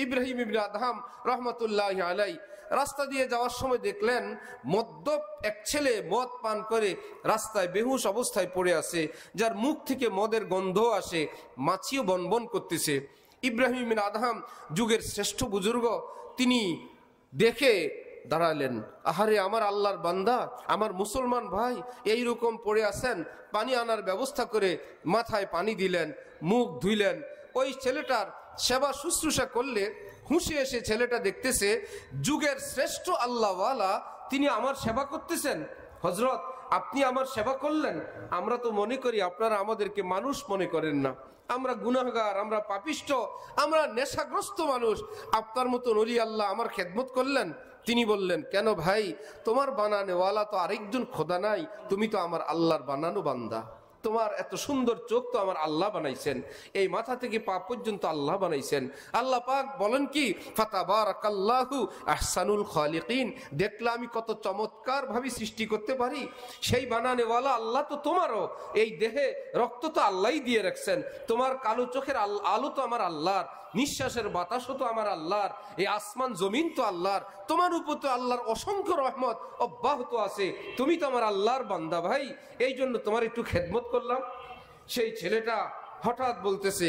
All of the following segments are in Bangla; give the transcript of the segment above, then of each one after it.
ইব্রাহিম ইবনে আদহাম রহমতুল্লাহি আলাইহি রাস্তা দিয়ে যাওয়ার সময় দেখলেন মদ্যপ এক ছেলে মদ পান করে রাস্তায় বেহুশ অবস্থায় পড়ে আছে, যার মুখ থেকে মদের গন্ধ আসে, মাছিও বনবন করতেছে। ইব্রাহিম ইবনে আদহাম যুগের শ্রেষ্ঠ বুজুর্গ, তিনি দেখে দাঁড়ালেন, আহারে আমার আল্লাহর বান্দা, আমার মুসলমান ভাই এই রকম পড়ে আছেন। পানি আনার ব্যবস্থা করে মাথায় পানি দিলেন, মুখ ধুইলেন। ওই ছেলেটার সেবা শুশ্রূষা করলে হুঁশে এসে ছেলেটা দেখতেছে যুগের শ্রেষ্ঠ আল্লাহওয়ালা তিনি আমার সেবা করতেছেন। হযরত, আপনি আমার সেবা করলেন। আমরা তো মনে করি আপনারা আমাদেরকে মানুষ মনে করেন না, আমরা গুনাহগার, আমরা পাপিষ্ট, আমরা নেশাগ্রস্ত মানুষ। আপনার মতন ওলি আল্লাহ আমার খেদমত করলেন। তিনি বললেন, কেন ভাই, তোমার বানানেওয়ালা তো আরেকজন খোদা নাই, তুমি তো আমার আল্লাহর বানানো বান্দা। তোমার এত সুন্দর চোখ তো আমার আল্লাহ বানাইছেন, এই মাথা থেকে পা পর্যন্ত আল্লাহ বানাইছেন। আল্লাহ পাক বলেন কি, ফাতাবারাকাল্লাহু আহসানুল খালিকিন, দেখলে আমি কত চমৎকার ভাবে সৃষ্টি করতে পারি। সেই বানানেওয়ালা আল্লাহ তো তোমারও, এই দেহে রক্ত তো আল্লাহই দিয়ে রাখছেন, তোমার কালো চোখের আলো তো আমার আল্লাহর, নিঃশ্বাসের বাতাসও তো আমার আল্লাহর, এই আসমান জমিন তো আল্লাহর, তোমার উপর তো আল্লাহর অসংখ্য রহমত অব্যাহত আছে, তুমি তো আমার আল্লাহর বান্দা ভাই, এই জন্য তোমার একটু খেদমত করলাম। সেই ছেলেটা হঠাৎ বলতেছে,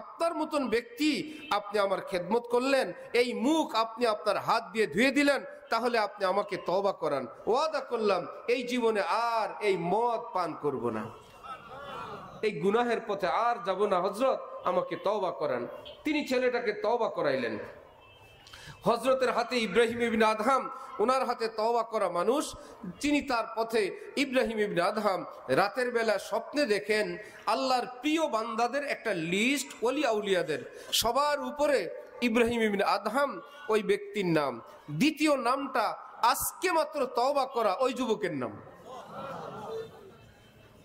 আপনার মতন ব্যক্তি আপনি আমার খেদমত করলেন, এই মুখ আপনি আপনার হাত দিয়ে ধুয়ে দিলেন, তাহলে আপনি আমাকে তওবা করান, ওয়াদা করলাম এই জীবনে আর এই মদ পান করব না, এই গুনাহের পথে আর যাব না, হযরত আমাকে তওবা করান। তিনি ছেলেটাকে তওবা করাইলেন। হযরতের হাতে ইব্রাহিম ইবনে আদহাম, ওনার হাতে তওবা করা মানুষ, তিনি তার পথে। ইব্রাহিম ইবনে আদহাম রাতের বেলা স্বপ্নে দেখেন আল্লাহর প্রিয় বান্দাদের একটা লিস্ট, ওলি আউলিয়াদের, সবার উপরে ইব্রাহিম ইবনে আদহাম ওই ব্যক্তির নাম, দ্বিতীয় নামটা আজকে মাত্র তওবা করা ওই যুবকের নাম।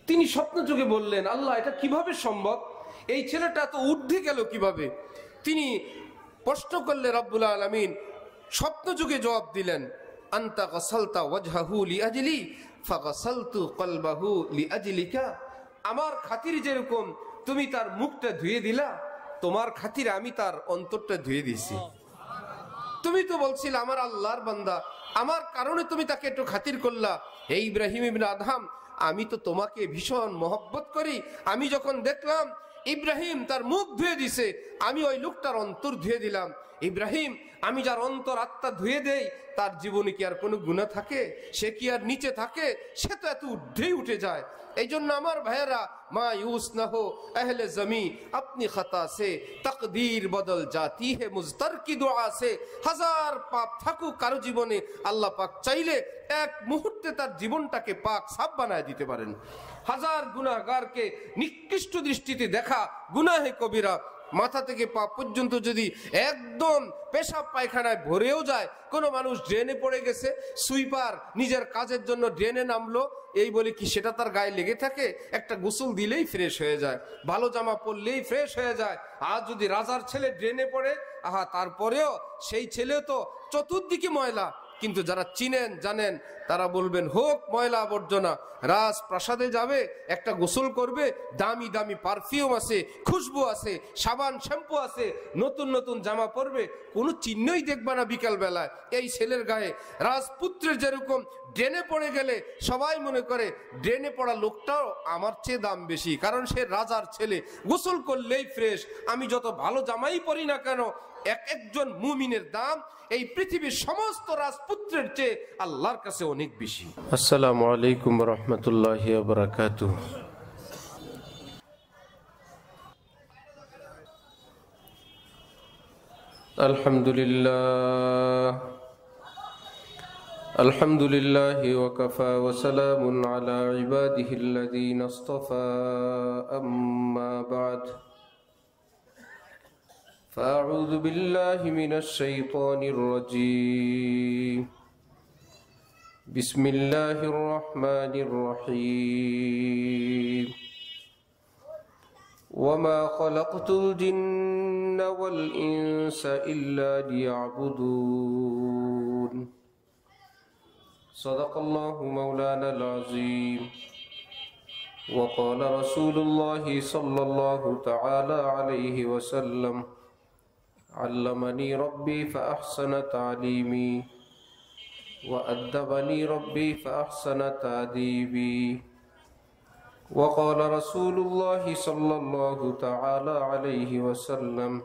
তিনি স্বপ্ন যুগে বললেন, আল্লাহ এটা কিভাবে সম্ভব, এই ছেলেটা তো ঊর্ধ্বে গেল কিভাবে? তিনি প্রশ্ন করলে রব্বুল আলামিন স্বপ্ন যুগে জবাব দিলেন, আনতা গাসালতা ওয়াজহাহু লিআজলি ফাগাসালতু কলবাহু লিআজলিকা, আমার খাতির যেরকম তুমি তার মুখটা ধুয়ে দিলা, তোমার খাতিরে আমি তার অন্তরটা ধুয়ে দিয়েছি। তুমি তো বলছিলে আমার আল্লাহর বান্দা, আমার কারণে তুমি তাকে একটু খাতির করলা। হে ইব্রাহিম ইবনে আদহাম, আমি তো তোমাকে ভীষণ মহব্বত করি। আমি যখন দেখলাম ইব্রাহিম তার মুখ ধুয়ে দিছে, আমি ওই লোকটার অন্তর ধুয়ে দিলাম। ইব্রাহিম, আমি যার অন্তর আত্মা ধুয়ে দেই, তার জীবনে কি আর কোনো গুনাহ থাকে? সে কি আর নিচে থাকে? সে তো এত ঊর্ধ্বেই উঠে যায়। এই জন্য আমার ভাইয়েরা, মায়ুস না হো আহলে জমি, আপনি খতা সে তকদীর বদল জাতি হে মুজতার কি দোয়া সে। হাজার পাপ থাকুক কারো জীবনে, আল্লাহ পাক চাইলে এক মুহূর্তে তার জীবনটাকে পাক সাফ বানায় দিতে পারেন। হাজার গুনাহগারকে নিকৃষ্ট দৃষ্টিতে দেখা গুনাহে কবিরা, মাথা থেকে পা পর্যন্ত যদি একদম পেশাব পায়খানায় ভরেও যায়, কোনো মানুষ ড্রেনে পড়ে গেছে, সুইপার নিজের কাজের জন্য ড্রেনে নামলো, এই বলে কি সেটা তার গায়ে লেগে থাকে? একটা গোসল দিলেই ফ্রেশ হয়ে যায়, ভালো জামা পরলেই ফ্রেশ হয়ে যায়। আর যদি রাজার ছেলে ড্রেনে পড়ে, আহা, তারপরেও সেই ছেলে তো চতুর্দিকে ময়লা, কিন্তু যারা চিনেন জানেন তারা বলবেন হোক ময়লা আবর্জনা, রাজপ্রাসাদে যাবে, একটা গোসল করবে, দামি দামি পারফিউম আছে, খুশবু আছে, সাবান শ্যাম্পু আছে, নতুন নতুন জামা পরবে, কোনো চিহ্নই দেখবে না বিকাল বেলায় এই ছেলের গায়ে। রাজপুত্রের যেরকম ড্রেনে পড়ে গেলে সবাই মনে করে ড্রেনে পড়া লোকটাও আমার চেয়ে দাম বেশি, কারণ সে রাজার ছেলে, গোসল করলেই ফ্রেশ। আমি যত ভালো জামাই পরি না কেন, এক একজন মুমিনের দাম এই পৃথিবীর সমস্ত রাজপুত্রের চেয়ে আল্লাহর কাছে অনেক বেশি। আসসালামু আলাইকুম ওয়া রাহমাতুল্লাহি ওয়া বারাকাতুহু। আলহামদুলিল্লাহি ওয়া কাফা ওয়া সালামুন আলা ইবাদিহিল্লাযীনা ইসতাফা, আম্মা বা'দ। فأعوذ بالله من الشيطان الرجيم. بسم الله الرحمن الرحيم. وما خلقت الجن والإنس إلا ليعبدون. صدق الله مولانا العظيم. وقال رسول الله صلى الله تعالى عليه وسلم: علمني ربي فأحسن تعليمي وأدبني ربي فأحسن تأديبي وقال رسول الله صلى الله تعالى عليه وسلم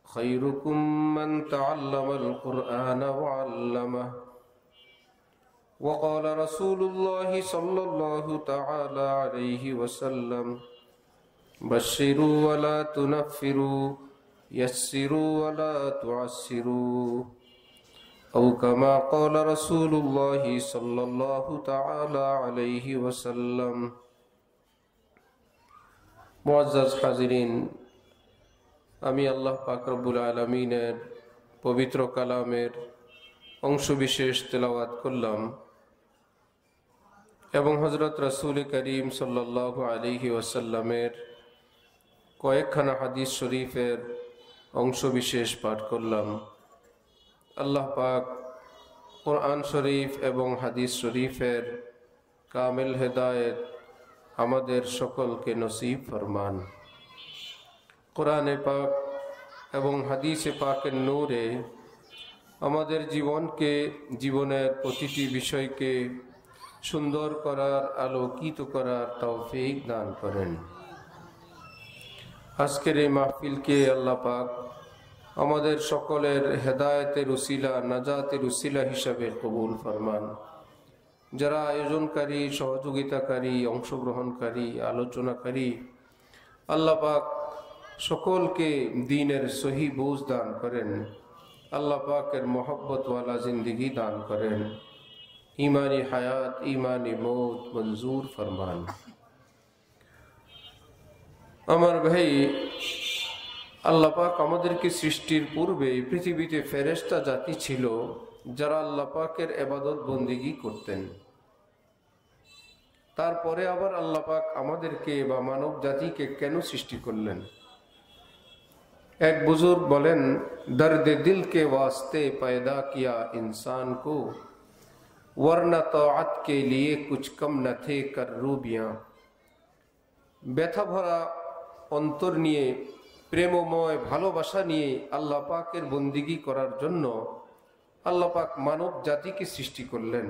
خيركم من تعلم القرآن وعلمه وقال رسول الله صلى الله تعالى عليه وسلم بشروا ولا تنفروا يسروا ولا تعسروا أو كما قال رسول الله صلى الله تعالى عليه وسلم মুআজ্জাজ হাজিরিন, আমি আল্লাহ পাক রব্বুল আলামিনের পবিত্র কালামের অংশবিশেষ তেলাওয়াত করলাম এবং হযরত রাসূল করিম সাল্লাল্লাহু আলাইহি ওয়াসাল্লামের কয়েকখানা হাদিস শরীফের অংশবিশেষ পাঠ করলাম। আল্লাহ পাক কোরআন শরীফ এবং হাদিস শরীফের কামিল হেদায়েত আমাদের সকলকে নসিব ফরমান। কোরআনে পাক এবং হাদিসে পাকের নূরে আমাদের জীবনকে, জীবনের প্রতিটি বিষয়কে সুন্দর করার, আলোকিত করার তৌফিক দান করেন। আজকের এই মাহফিলকে আল্লাহ পাক আমাদের সকলের হেদায়েতের উসিলা, নাজাতের উসিলা হিসাবে কবুল ফরমান। যারা আয়োজনকারী, সহযোগিতাকারী, অংশগ্রহণকারী, আলোচনাকারী, আল্লাহ পাক সকলকে দ্বীনের সহি বুঝ দান করেন। আল্লাহ পাকের মহব্বতওয়ালা জিন্দিগি দান করেন। ইমানি হায়াত, ইমানি মৌত মঞ্জুর ফরমান। আমার ভাই, আল্লাহ পাক আমাদেরকে সৃষ্টির পূর্বে পৃথিবীতে ফেরেশতা জাতি ছিল যারা আল্লাহ পাকের ইবাদত বন্দেগী করতেন। তারপরে আবার আল্লাহ পাক আমাদেরকে বা মানব জাতিকে কেন সৃষ্টি করলেন? এক বুজুর্গ বলেন, দর্দে দিল কে ওয়াস্তে पैदा किया इंसान को वरना तौअत के लिए कुछ कम न थे कर्रूबियां। ব্যথা ভরা অন্তর নিয়ে, প্রেমময় ভালোবাসা নিয়ে আল্লাহ পাকের বন্দিগি করার জন্য আল্লাহ পাক মানব জাতিকে সৃষ্টি করলেন।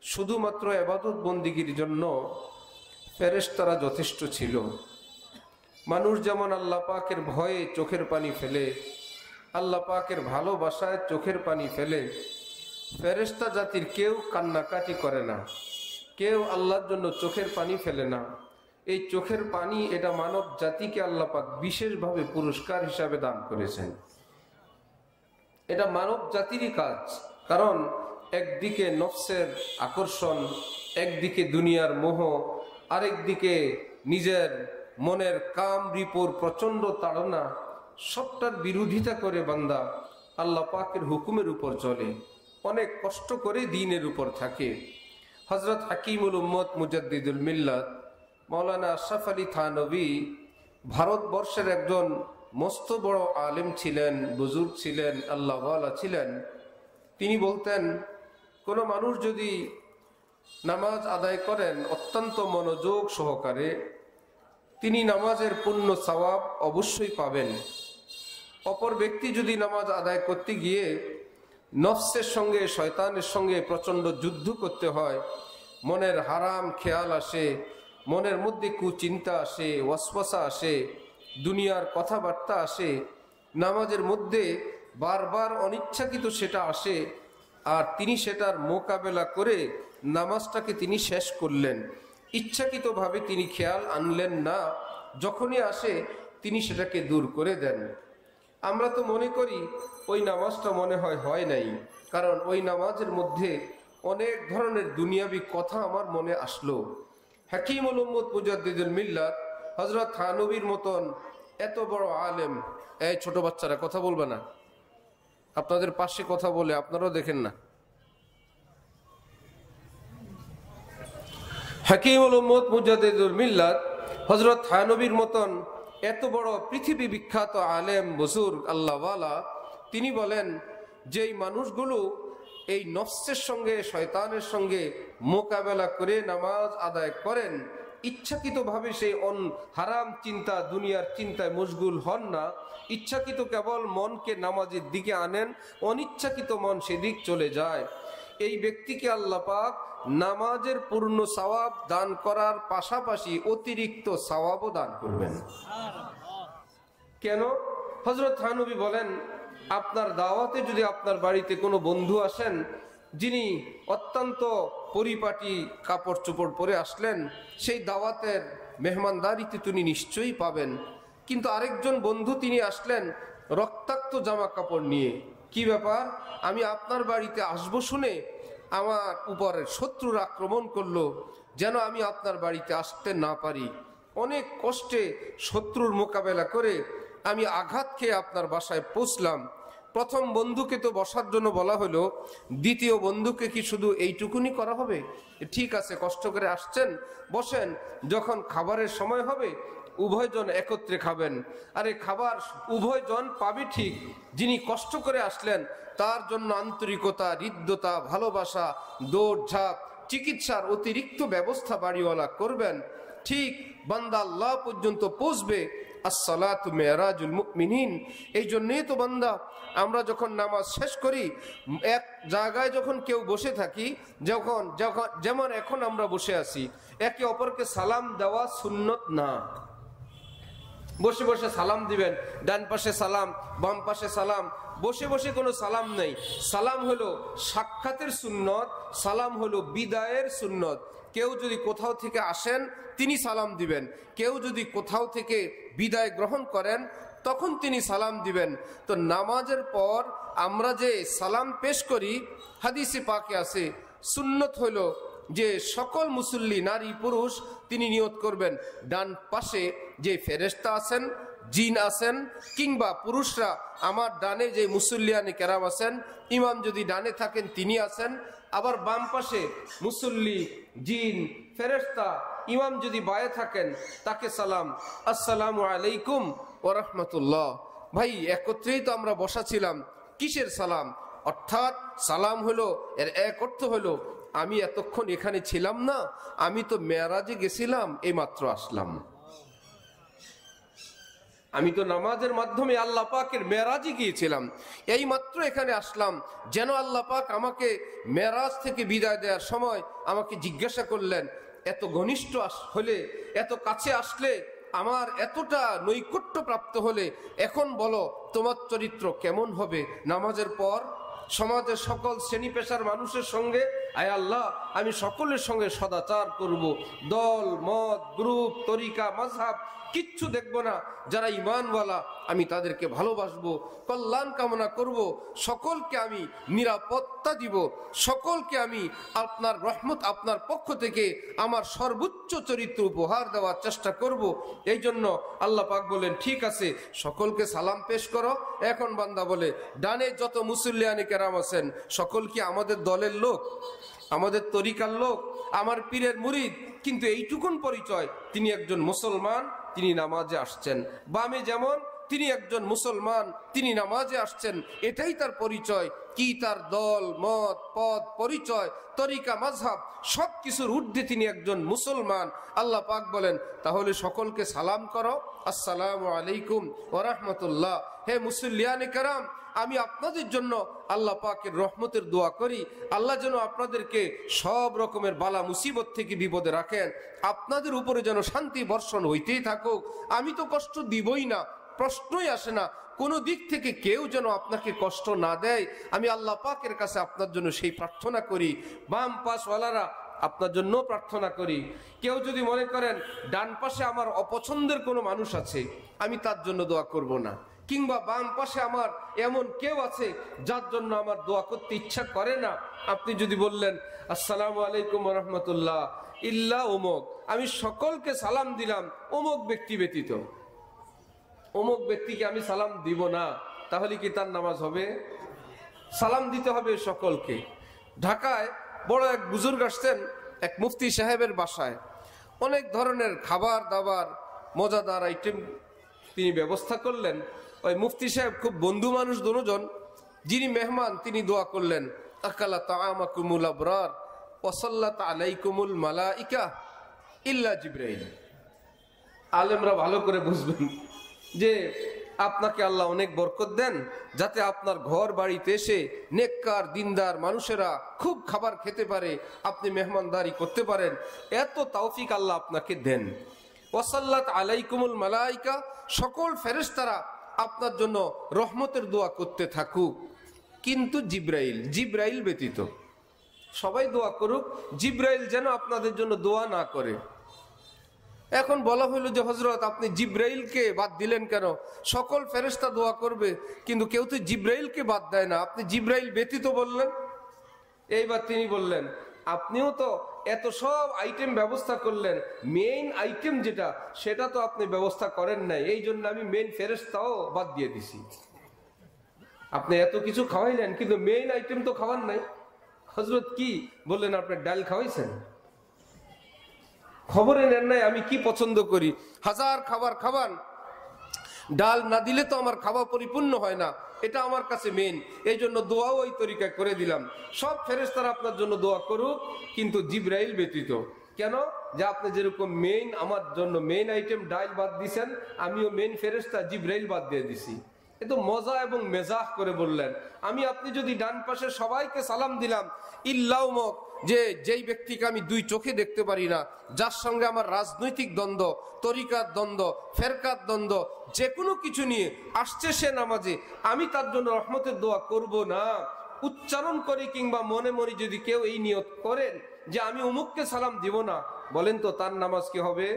শুধুমাত্র ইবাদত বন্দিগির জন্য ফেরেশতারা যথেষ্ট ছিল। মানুষ যেমন আল্লাহ পাকের ভয়ে চোখের পানি ফেলে, আল্লাহ পাকের ভালোবাসায় চোখের পানি ফেলে, ফেরেশতা জাতির কেউ কান্নাকাটি করে না, কেউ আল্লাহর জন্য চোখের পানি ফেলে না। এই চোখের পানি, এটা মানব জাতিকে আল্লাহ পাক বিশেষভাবে পুরস্কার হিসাবে দান করেছেন। এটা মানব জাতিরই কাজ। কারণ একদিকে নফসের আকর্ষণ, একদিকে দুনিয়ার মোহ, আরেকদিকে নিজের মনের কাম রিপুর প্রচন্ড তাড়না, সবটার বিরোধিতা করে বান্দা আল্লাহ পাকের হুকুমের উপর চলে, অনেক কষ্ট করে দ্বীনের উপর থাকে। হযরত হাকিমুল উম্মত মুজাদ্দিদুল মিল্লাত মাওলানা আশরাফ আলী থানভী ভারতবর্ষের একজন মস্ত বড় আলেম ছিলেন, বুজুর্গ ছিলেন, আল্লাহওয়ালা ছিলেন। তিনি বলতেন, কোনো মানুষ যদি নামাজ আদায় করেন অত্যন্ত মনোযোগ সহকারে, তিনি নামাজের পূর্ণ সওয়াব অবশ্যই পাবেন। অপর ব্যক্তি যদি নামাজ আদায় করতে গিয়ে নফসের সঙ্গে, শয়তানের সঙ্গে প্রচন্ড যুদ্ধ করতে হয়, মনের হারাম খেয়াল আসে, মনের মধ্যে কুচিন্তা আসে, ওয়াসওয়াসা আসে, দুনিয়ার কথাবার্তা আসে, নামাজের মধ্যে বারবার অনিচ্ছাকৃত সেটা আসে, আর তিনি সেটার মোকাবেলা করে নামাজটাকে তিনি শেষ করলেন। ইচ্ছাকৃতভাবে তিনি খেয়াল আনলেন না, যখনই আসে তিনি সেটাকে দূর করে দেন। আমরা তো মনে করি ওই নামাজটা মনে হয় নাই, কারণ ওই নামাজের মধ্যে অনেক ধরনের দুনিয়াবি কথা আমার মনে আসলো। হাকিমুল উম্মত মুজাদ্দিদুল মিল্লাত হযরত থানভীর মতন এত বড় আলেম, এই ছোট বাচ্চারা কথা বলবে না, আপনাদের পাশে কথা বলে আপনারাও দেখেন না। হাকিমুল উম্মত মুজাদ্দিদুল মিল্লাত হযরত থানভীর মতন এত বড় পৃথিবী বিখ্যাত আলেম, বুজুর্গ, আল্লাহওয়ালা, তিনি বলেন যে এই মানুষগুলো এই নফসের সঙ্গে, শয়তানের সঙ্গে মোকাবেলা করে নামাজ আদায় করেন, ইচ্ছাকৃতভাবে সেই হারাম চিন্তা দুনিয়ার চিন্তায় মশগুল হন না, ইচ্ছাকৃত কেবল মনকে নামাজের দিকে আনেন, অনিচ্ছাকৃত মন সেদিক চলে যায়, এই ব্যক্তিকে আল্লাহ পাক নামাজের পূর্ণ সওয়াব দান করার পাশাপাশি অতিরিক্ত সওয়াবও দান করবেন। কেন? হযরত থানবী বলেন, আপনার দাওয়াতে যদি আপনার বাড়িতে কোনো বন্ধু আসেন যিনি অত্যন্ত পরিপাটি কাপড় চোপড় পরে আসলেন, সেই দাওয়াতের মেহমানদারিতে তিনি নিশ্চয়ই পাবেন। কিন্তু আরেকজন বন্ধু তিনি আসলেন রক্তাক্ত জামা কাপড় নিয়ে, কি ব্যাপার, আমি আপনার বাড়িতে আসবো শুনে আমার উপরে শত্রুর আক্রমণ করলো, যেন আমি আপনার বাড়িতে আসতে না পারি। অনেক কষ্টে শত্রুর মোকাবেলা করে আমি আঘাত খেয়ে আপনার বাসায় পৌঁছলাম। প্রথম বন্ধুকে তো বসার জন্য বলা হলো, দ্বিতীয় বন্ধুকে কি শুধু এইটুকুনি করা হবে? ঠিক আছে, কষ্ট করে আসছেন, বসেন, যখন খাবারের সময় হবে উভয়জন একত্রে খাবেন। আরে খাবার উভয়জন পাবে ঠিক, যিনি কষ্ট করে আসলেন তার জন্য আন্তরিকতা, হৃদ্যতা, ভালোবাসা, দৌড়ঝাঁপ, চিকিৎসার অতিরিক্ত ব্যবস্থা বাড়িওয়ালা করবেন। ঠিক বান্দা আল্লাহ পর্যন্ত পৌঁছবে। আসসালাতু মিরাজুল মুমিনিন। এই জন্যই তো বান্দা আমরা যখন নামাজ শেষ করি এক জায়গায় যখন কেউ বসে থাকি, যখন যেমন এখন আমরা বসে আছি, একে অপরকে সালাম দেওয়া সুন্নত না। বসে বসে সালাম দিবেন, ডান পাশে সালাম, বাম পাশে সালাম, বসে বসে কোনো সালাম নেই। সালাম হলো সাক্ষাতের সুন্নত, সালাম হলো বিদায়ের সুন্নত। কেউ যদি কোথাও থেকে আসেন তিনি সালাম দিবেন, কেউ যদি কোথাও থেকে বিদায় গ্রহণ করেন তখন তিনি সালাম দিবেন। তো নামাজের পর আমরা যে সালাম পেশ করি, হাদিসে পাকে আছে, সুন্নত হলো যে সকল মুসল্লি নারী পুরুষ তিনি নিয়ত করবেন ডান পাশে যে ফেরেশতা আছেন, জিন আছেন, কিংবা পুরুষরা আমার ডানে যে মুসল্লিয়ানে কেরাম আছেন, ইমাম যদি ডানে থাকেন তিনি আছেন, আবার বাম পাশে মুসল্লি, জিন, ফেরেশতা, ইমাম যদি বায়ে থাকেন তাকে সালাম, আসসালামু আলাইকুম ওয়া রাহমাতুল্লাহ। ভাই একত্রেই তো আমরা বসা ছিলাম, কিসের সালাম? অর্থাৎ সালাম হলো, এর এক অর্থ হলো আমি এতক্ষণ এখানে ছিলাম না, আমি তো মেরাজে গেছিলাম, এইমাত্র আসলাম। আমি তো নামাজের মাধ্যমে আল্লাহ পাকের মেরাজে গিয়েছিলাম, এই মাত্র এখানে আসলাম। যেন আল্লাহ পাক আমাকে মেরাজ থেকে বিদায় দেওয়ার সময় আমাকে জিজ্ঞাসা করলেন, এত ঘনিষ্ঠ হলে, এত কাছে আসলে, আমার এতটা নৈকট্য প্রাপ্ত হলে, এখন বলো তোমার চরিত্র কেমন হবে নামাজের পর? সমাজের সকল শ্রেণী পেশার মানুষের সঙ্গে, আয় আল্লাহ আমি সকলের সঙ্গে সদাচার করব, দল মত গ্রুপ তরিকা মাযহাব কিচ্ছু দেখবো না, যারা ঈমানওয়ালা আমি তাদেরকে ভালোবাসবো, কল্যাণ কামনা করব, সকলকে আমি নিরাপত্তা দিব, সকলকে আমি আপনার রহমত, আপনার পক্ষ থেকে আমার সর্বোচ্চ চরিত্র উপহার দেওয়ার চেষ্টা করব। এই জন্য আল্লাহ পাক বলেন, ঠিক আছে সকলকে সালাম পেশ করো। এখন বান্দা বলে, ডানে যত মুসল্লিয়ানে কেরাম আছেন সকল কি আমাদের দলের লোক, আমাদের তরিকার লোক, আমার পীরের মুরিদ? কিন্তু এইটুকুন পরিচয়, তিনি একজন মুসলমান, তিনি নামাজে আসছেন। বামে যেমন তিনি একজন মুসলমান, তিনি নামাজে আসছেন, এটাই তার পরিচয়। কি তার দল মত পদ পরিচয় তরিকা মাযহাব সবকিছুর ঊর্ধ্বে তিনি একজন মুসলমান। আল্লাহ পাক বলেন, তাহলে সকলকে সালাম করো, আসসালামু আলাইকুম ওয়া রাহমাতুল্লাহ। হে মুসল্লিয়ানে কেরাম, আমি আপনাদের জন্য আল্লাহ পাকের রহমতের দোয়া করি, আল্লাহ যেন আপনাদেরকে সব রকমের বালা মুসিবত থেকে বিপদে রাখেন, আপনাদের উপরে যেন শান্তি বর্ষণ হইতেই থাকুক। আমি তো কষ্ট দিবই না, প্রশ্নই আসে না, কোনো দিক থেকে কেউ যেন আপনাকে কষ্ট না দেয়। আমি আল্লাহ পাকের কাছে আপনার জন্য সেই প্রার্থনা করি। বাম পাশওয়ালারা আপনার জন্য প্রার্থনা করি। কেউ যদি মনে করেন ডান পাশে আমার অপছন্দের কোনো মানুষ আছে, আমি তার জন্য দোয়া করব না, কিংবা বাম পাশে আমার এমন কেউ আছে যার জন্য আমার দোয়া করতে ইচ্ছা করে না, আপনি যদি বললেন আসসালামু আলাইকুম ওয়া রাহমাতুল্লাহ ইল্লা অমুক, আমি সকলকে সালাম দিলাম অমুক ব্যক্তি ব্যতীত, অমুক ব্যক্তিকে আমি সালাম দিব না, তাহলে কি তার নামাজ হবে? সালাম দিতে হবে সকলকে। ঢাকায় বড় এক বুজুর্গ আসছেন এক মুফতি সাহেবের বাসায়, অনেক ধরনের খাবার দাবার মজাদার আইটেম তিনি ব্যবস্থা করলেন। ওই মুফতি সাহেব খুব বন্ধু মানুষ দুজন, যিনি মেহমান তিনি দোয়া করলেন, আকালা তাআমাকুমুল আবরার ওয়া সাল্লাত আলাইকুমুল মালাইকা। ইল্লা জিবরাইল। আলেমরা ভালো করে বুঝবেন যে আপনাকে আল্লাহ অনেক বরকত দেন, যাতে আপনার ঘর বাড়িতে এসে নেককার দিনদার মানুষেরা খুব খাবার খেতে পারে, আপনি মেহমানদারি করতে পারেন, এত তৌফিক আল্লাহ আপনাকে দেন। ওয়াসাল্লাত আলাইকুমুল মালাইকা, সকল ফেরেশতারা আপনার জন্য রহমতের দোয়া করতে থাকুক। কিন্তু জিবরাইল ব্যতীত সবাই দোয়া করুক, জিবরাইল যেন আপনাদের জন্য দোয়া না করে। এখন বলা হইল যে হযরত আপনি জিবরাইলকে বাদ দিলেন কেন? সকল ফেরেশতা দোয়া করবে, কিন্তু কেউ তো জিবরাইলকে বাদ দেয় না, আপনি জিবরাইল ব্যতীত বললেন। এইবার তিনি বললেন, আপনিও তো এত সব আইটেম ব্যবস্থা করলেন, মেইন আইটেম যেটা সেটা তো আপনি ব্যবস্থা করেন নাই, এই জন্য আমি মেইন ফেরেশতাও বাদ দিয়ে দিছি। আপনি এত কিছু খাওয়াইলেন কিন্তু মেইন আইটেম তো খাওয়ান নাই। হযরত কি বললেন? আপনি ডাল খাওয়াইছেন, খবরে নেন নাই আমি কি পছন্দ করি, হাজার খাবার খাবান, ডাল না দিলে তো আমার খাওয়া পরিপূর্ণ হয় না, এটা আমার কাছে মেইন, এই জন্য দোয়াও ওই তরিকা করে দিলাম। সব ফেরেশতারা আপনার জন্য দোয়া করুক, কিন্তু জিবরাইল ব্যতীত। কেন? যে আপনি যেরকম মেইন আমার জন্য মেইন আইটেম ডাল বাদ দিছেন, আমিও মেইন ফেরেশতা জিবরাইল বাদ দিয়ে দিছি। এত মজা এবং মেজাজ করে বললেন। আমি আপনি যদি ডান পাশে সবাইকে সালাম দিলাম, ইল্লাউমক, যে যেই ব্যক্তিকে আমি দুই চোখে দেখতে পারি না, যার সঙ্গে আমার রাজনৈতিক দ্বন্দ্ব, তরিকার দ্বন্দ্ব, ফেরকার দ্বন্দ্ব, যে কোনো কিছু নিয়ে আসছে সে নামাজে, আমি তার জন্য রহমতের দোয়া করব না। উচ্চারণ করি কিংবা মনে মনে যদি কেউ এই নিয়ত করেন যে আমি অমুককে সালাম দিব না, বলেন তো তার নামাজ কি হবে?